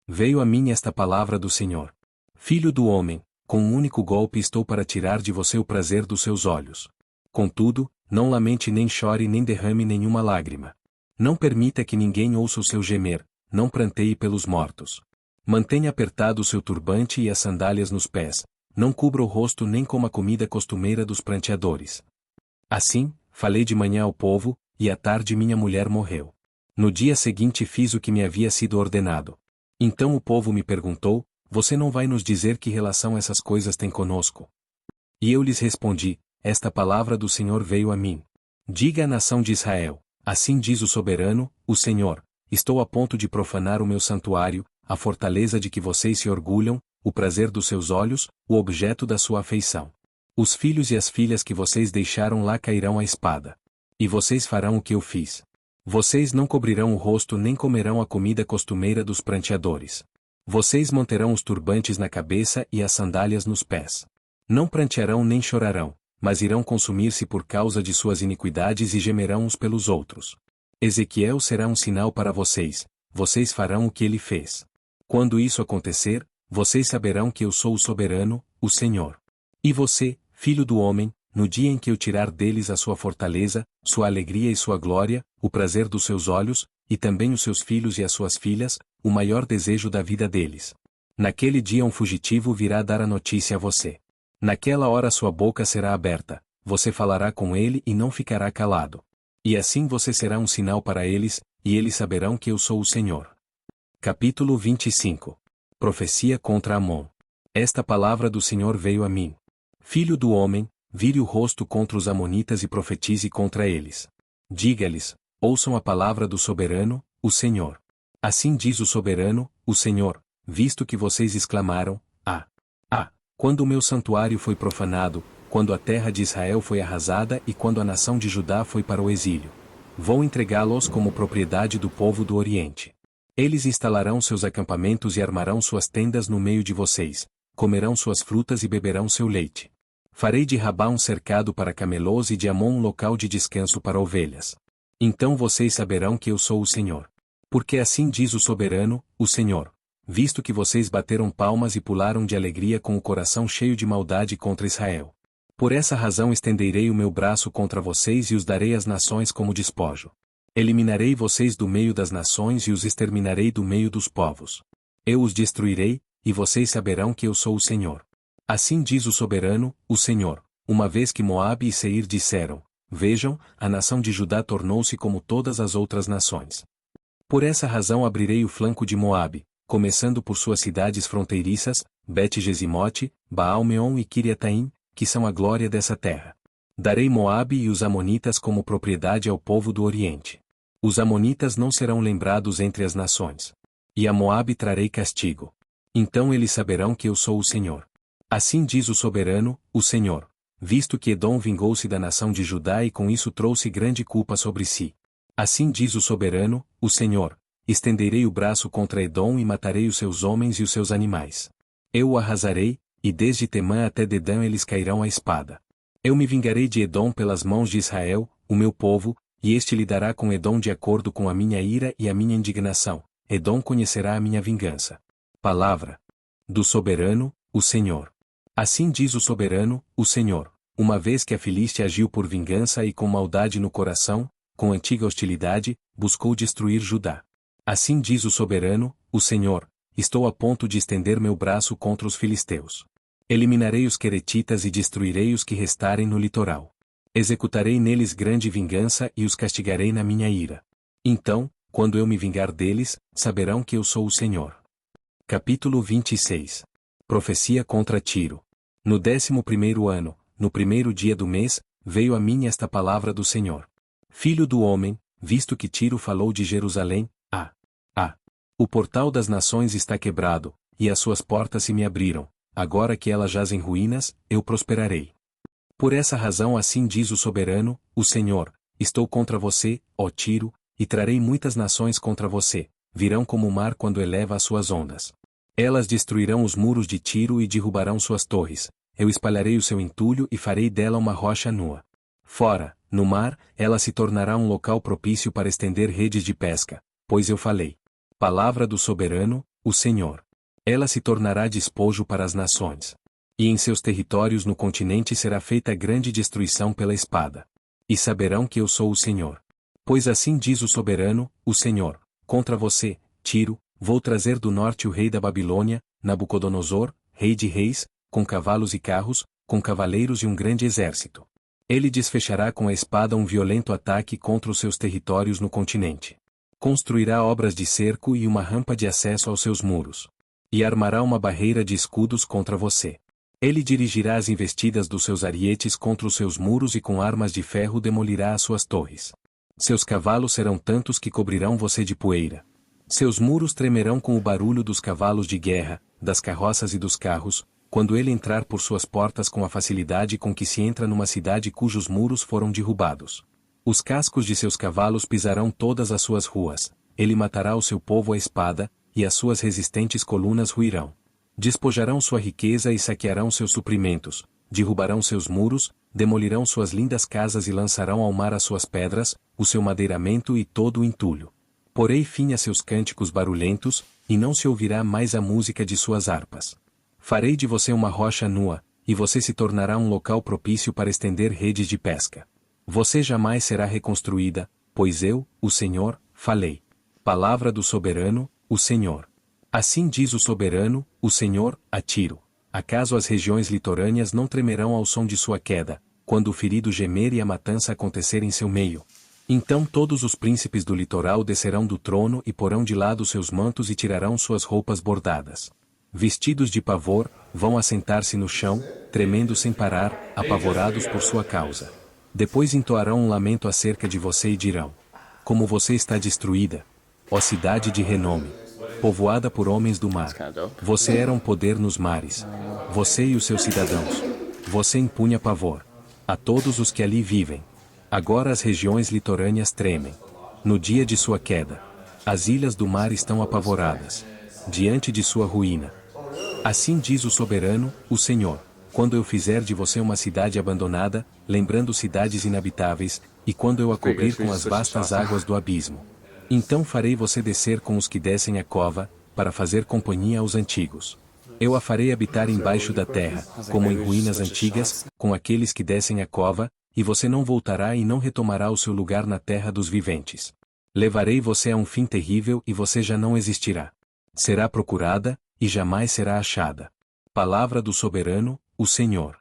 Veio a mim esta palavra do Senhor. Filho do homem, com um único golpe estou para tirar de você o prazer dos seus olhos. Contudo, não lamente nem chore nem derrame nenhuma lágrima. Não permita que ninguém ouça o seu gemer, não pranteie pelos mortos. Mantenha apertado o seu turbante e as sandálias nos pés, não cubra o rosto nem coma a comida costumeira dos pranteadores. Assim, falei de manhã ao povo, e à tarde minha mulher morreu. No dia seguinte fiz o que me havia sido ordenado. Então o povo me perguntou, você não vai nos dizer que relação essas coisas têm conosco? E eu lhes respondi, esta palavra do Senhor veio a mim. Diga à nação de Israel, assim diz o soberano, o Senhor, estou a ponto de profanar o meu santuário, a fortaleza de que vocês se orgulham, o prazer dos seus olhos, o objeto da sua afeição. Os filhos e as filhas que vocês deixaram lá cairão à espada. E vocês farão o que eu fiz. Vocês não cobrirão o rosto nem comerão a comida costumeira dos pranteadores. Vocês manterão os turbantes na cabeça e as sandálias nos pés. Não prantearão nem chorarão, mas irão consumir-se por causa de suas iniquidades e gemerão uns pelos outros. Ezequiel será um sinal para vocês, vocês farão o que ele fez. Quando isso acontecer, vocês saberão que eu sou o soberano, o Senhor. E você, filho do homem, no dia em que eu tirar deles a sua fortaleza, sua alegria e sua glória, o prazer dos seus olhos, e também os seus filhos e as suas filhas, o maior desejo da vida deles. Naquele dia um fugitivo virá dar a notícia a você. Naquela hora sua boca será aberta, você falará com ele e não ficará calado. E assim você será um sinal para eles, e eles saberão que eu sou o Senhor. Capítulo 25. Profecia contra Amon. Esta palavra do Senhor veio a mim. Filho do homem, vire o rosto contra os amonitas e profetize contra eles. Diga-lhes, ouçam a palavra do soberano, o Senhor. Assim diz o soberano, o Senhor, visto que vocês exclamaram, quando o meu santuário foi profanado, quando a terra de Israel foi arrasada e quando a nação de Judá foi para o exílio. Vou entregá-los como propriedade do povo do Oriente. Eles instalarão seus acampamentos e armarão suas tendas no meio de vocês, comerão suas frutas e beberão seu leite. Farei de Rabá um cercado para camelôs e de Amon um local de descanso para ovelhas. Então vocês saberão que eu sou o Senhor. Porque assim diz o soberano, o Senhor. Visto que vocês bateram palmas e pularam de alegria com o coração cheio de maldade contra Israel. Por essa razão estenderei o meu braço contra vocês e os darei às nações como despojo. Eliminarei vocês do meio das nações e os exterminarei do meio dos povos. Eu os destruirei, e vocês saberão que eu sou o Senhor. Assim diz o soberano, o Senhor, uma vez que Moabe e Seir disseram, vejam, a nação de Judá tornou-se como todas as outras nações. Por essa razão abrirei o flanco de Moabe, começando por suas cidades fronteiriças, Bet-Gesimote, Baal-Meon e Kiriataim, que são a glória dessa terra. Darei Moabe e os Amonitas como propriedade ao povo do Oriente. Os Amonitas não serão lembrados entre as nações. E a Moabe trarei castigo. Então eles saberão que eu sou o Senhor. Assim diz o soberano, o Senhor, visto que Edom vingou-se da nação de Judá e com isso trouxe grande culpa sobre si. Assim diz o soberano, o Senhor, estenderei o braço contra Edom e matarei os seus homens e os seus animais. Eu o arrasarei, e desde Temã até Dedã eles cairão à espada. Eu me vingarei de Edom pelas mãos de Israel, o meu povo, e este lidará com Edom de acordo com a minha ira e a minha indignação. Edom conhecerá a minha vingança. Palavra do soberano, o Senhor. Assim diz o soberano, o Senhor, uma vez que a Filístia agiu por vingança e com maldade no coração, com antiga hostilidade, buscou destruir Judá. Assim diz o soberano, o Senhor, estou a ponto de estender meu braço contra os filisteus. Eliminarei os queretitas e destruirei os que restarem no litoral. Executarei neles grande vingança e os castigarei na minha ira. Então, quando eu me vingar deles, saberão que eu sou o Senhor. Capítulo 26. Profecia contra Tiro. No 11º ano, no primeiro dia do mês, veio a mim esta palavra do Senhor. Filho do homem, visto que Tiro falou de Jerusalém, o portal das nações está quebrado, e as suas portas se me abriram, agora que ela jaz em ruínas, eu prosperarei. Por essa razão assim diz o soberano, o Senhor, estou contra você, ó Tiro, e trarei muitas nações contra você, virão como o mar quando eleva as suas ondas. Elas destruirão os muros de Tiro e derrubarão suas torres, eu espalharei o seu entulho e farei dela uma rocha nua. Fora, no mar, ela se tornará um local propício para estender redes de pesca, pois eu falei. Palavra do soberano, o Senhor. Ela se tornará despojo para as nações. E em seus territórios no continente será feita grande destruição pela espada. E saberão que eu sou o Senhor. Pois assim diz o soberano, o Senhor, contra você, Tiro, vou trazer do norte o rei da Babilônia, Nabucodonosor, rei de reis, com cavalos e carros, com cavaleiros e um grande exército. Ele desfechará com a espada um violento ataque contra os seus territórios no continente. Construirá obras de cerco e uma rampa de acesso aos seus muros. E armará uma barreira de escudos contra você. Ele dirigirá as investidas dos seus arietes contra os seus muros e com armas de ferro demolirá as suas torres. Seus cavalos serão tantos que cobrirão você de poeira. Seus muros tremerão com o barulho dos cavalos de guerra, das carroças e dos carros, quando ele entrar por suas portas com a facilidade com que se entra numa cidade cujos muros foram derrubados. Os cascos de seus cavalos pisarão todas as suas ruas, ele matará o seu povo à espada, e as suas resistentes colunas ruirão. Despojarão sua riqueza e saquearão seus suprimentos, derrubarão seus muros, demolirão suas lindas casas e lançarão ao mar as suas pedras, o seu madeiramento e todo o entulho. Porei fim a seus cânticos barulhentos, e não se ouvirá mais a música de suas harpas. Farei de você uma rocha nua, e você se tornará um local propício para estender redes de pesca. Você jamais será reconstruída, pois eu, o Senhor, falei. Palavra do soberano, o Senhor. Assim diz o soberano, o Senhor, a Tiro. Acaso as regiões litorâneas não tremerão ao som de sua queda, quando o ferido gemer e a matança acontecer em seu meio? Então todos os príncipes do litoral descerão do trono e porão de lado seus mantos e tirarão suas roupas bordadas. Vestidos de pavor, vão assentar-se no chão, tremendo sem parar, apavorados por sua causa. Depois entoarão um lamento acerca de você e dirão: como você está destruída, ó cidade de renome, povoada por homens do mar. Você era um poder nos mares. Você e os seus cidadãos. Você impunha pavor a todos os que ali vivem. Agora as regiões litorâneas tremem. No dia de sua queda, as ilhas do mar estão apavoradas, diante de sua ruína. Assim diz o soberano, o Senhor. Quando eu fizer de você uma cidade abandonada, lembrando cidades inabitáveis, e quando eu a cobrir com as vastas águas do abismo. Então farei você descer com os que descem a cova, para fazer companhia aos antigos. Eu a farei habitar embaixo da terra, como em ruínas antigas, com aqueles que descem a cova, e você não voltará e não retomará o seu lugar na terra dos viventes. Levarei você a um fim terrível e você já não existirá. Será procurada, e jamais será achada. Palavra do soberano, o Senhor.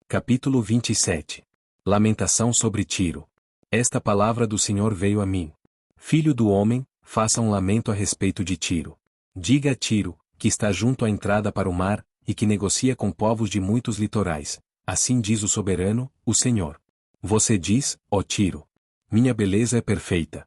Capítulo 27. Lamentação sobre Tiro. Esta palavra do Senhor veio a mim. Filho do homem, faça um lamento a respeito de Tiro. Diga a Tiro, que está junto à entrada para o mar, e que negocia com povos de muitos litorais. Assim diz o soberano, o Senhor. Você diz, ó Tiro: minha beleza é perfeita.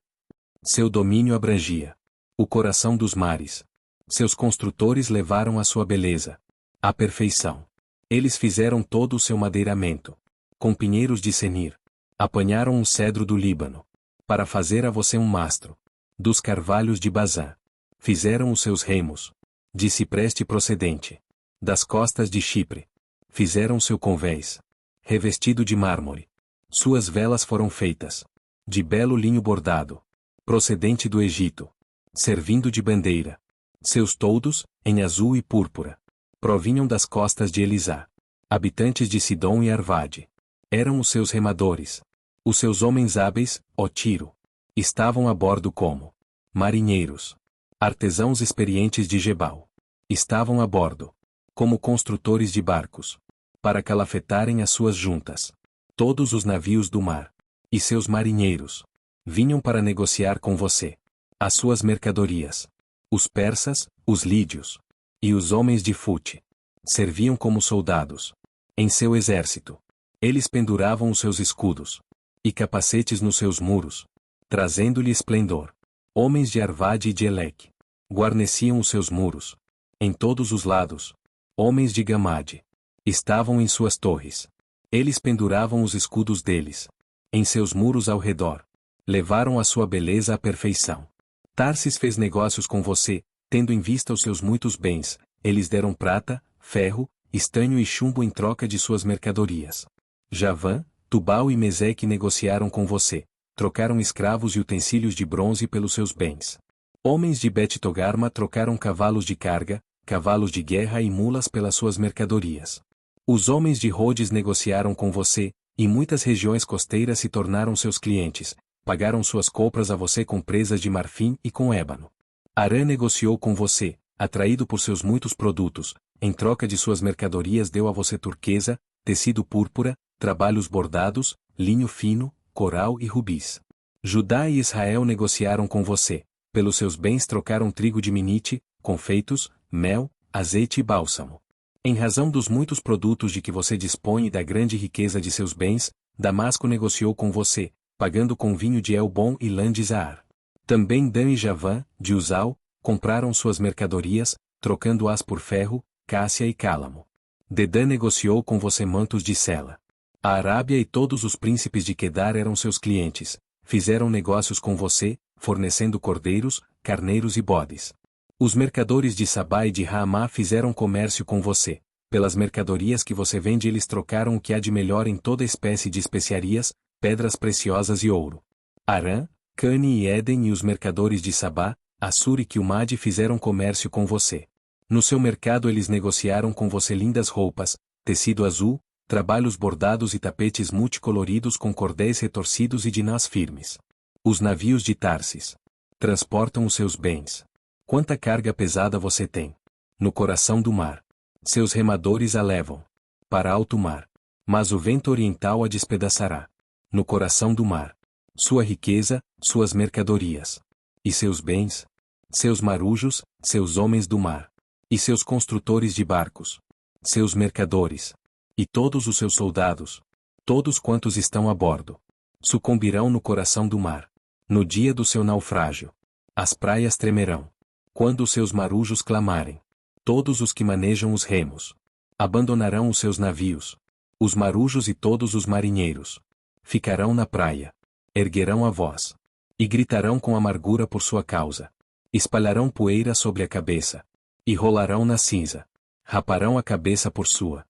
Seu domínio abrangia o coração dos mares. Seus construtores levaram a sua beleza à perfeição. Eles fizeram todo o seu madeiramento com pinheiros de Senir. Apanharam um cedro do Líbano para fazer a você um mastro. Dos carvalhos de Bazã fizeram os seus remos de cipreste procedente das costas de Chipre. Fizeram seu convés revestido de mármore. Suas velas foram feitas de belo linho bordado procedente do Egito, servindo de bandeira. Seus toldos, em azul e púrpura, provinham das costas de Elisá. Habitantes de Sidom e Arvade eram os seus remadores. Os seus homens hábeis, ó Tiro, estavam a bordo como marinheiros. Artesãos experientes de Gebal estavam a bordo como construtores de barcos para calafetarem as suas juntas. Todos os navios do mar e seus marinheiros vinham para negociar com você as suas mercadorias. Os persas, os lídios e os homens de Fute serviam como soldados em seu exército. Eles penduravam os seus escudos e capacetes nos seus muros, trazendo-lhe esplendor. Homens de Arvade e de Eleque guarneciam os seus muros em todos os lados. Homens de Gamade estavam em suas torres. Eles penduravam os escudos deles em seus muros ao redor. Levaram a sua beleza à perfeição. Tarsis fez negócios com você, tendo em vista os seus muitos bens. Eles deram prata, ferro, estanho e chumbo em troca de suas mercadorias. Javã, Tubal e Meseque negociaram com você, trocaram escravos e utensílios de bronze pelos seus bens. Homens de Bet-Togarma trocaram cavalos de carga, cavalos de guerra e mulas pelas suas mercadorias. Os homens de Rhodes negociaram com você, e muitas regiões costeiras se tornaram seus clientes. Pagaram suas compras a você com presas de marfim e com ébano. Arã negociou com você, atraído por seus muitos produtos. Em troca de suas mercadorias deu a você turquesa, tecido púrpura, trabalhos bordados, linho fino, coral e rubis. Judá e Israel negociaram com você. Pelos seus bens trocaram trigo de Minite, confeitos, mel, azeite e bálsamo. Em razão dos muitos produtos de que você dispõe e da grande riqueza de seus bens, Damasco negociou com você, pagando com vinho de Elbom e lã de Zaar. Também Dan e Javã, de Uzal, compraram suas mercadorias, trocando-as por ferro, cássia e cálamo. Dedã negociou com você mantos de Sela. A Arábia e todos os príncipes de Quedar eram seus clientes. Fizeram negócios com você, fornecendo cordeiros, carneiros e bodes. Os mercadores de Sabá e de Ramá fizeram comércio com você. Pelas mercadorias que você vende eles trocaram o que há de melhor em toda espécie de especiarias, pedras preciosas e ouro. Arã, Cane e Éden e os mercadores de Sabá, Assur e Quilmade fizeram comércio com você. No seu mercado eles negociaram com você lindas roupas, tecido azul, trabalhos bordados e tapetes multicoloridos com cordéis retorcidos e dinás firmes. Os navios de Tarsis transportam os seus bens. Quanta carga pesada você tem no coração do mar. Seus remadores a levam para alto mar, mas o vento oriental a despedaçará. No coração do mar, sua riqueza, suas mercadorias e seus bens, seus marujos, seus homens do mar e seus construtores de barcos, seus mercadores e todos os seus soldados, todos quantos estão a bordo, sucumbirão no coração do mar. No dia do seu naufrágio, as praias tremerão. Quando os seus marujos clamarem, todos os que manejam os remos abandonarão os seus navios. Os marujos e todos os marinheiros ficarão na praia, erguerão a voz e gritarão com amargura por sua causa. Espalharão poeira sobre a cabeça e rolarão na cinza. Raparão a cabeça por sua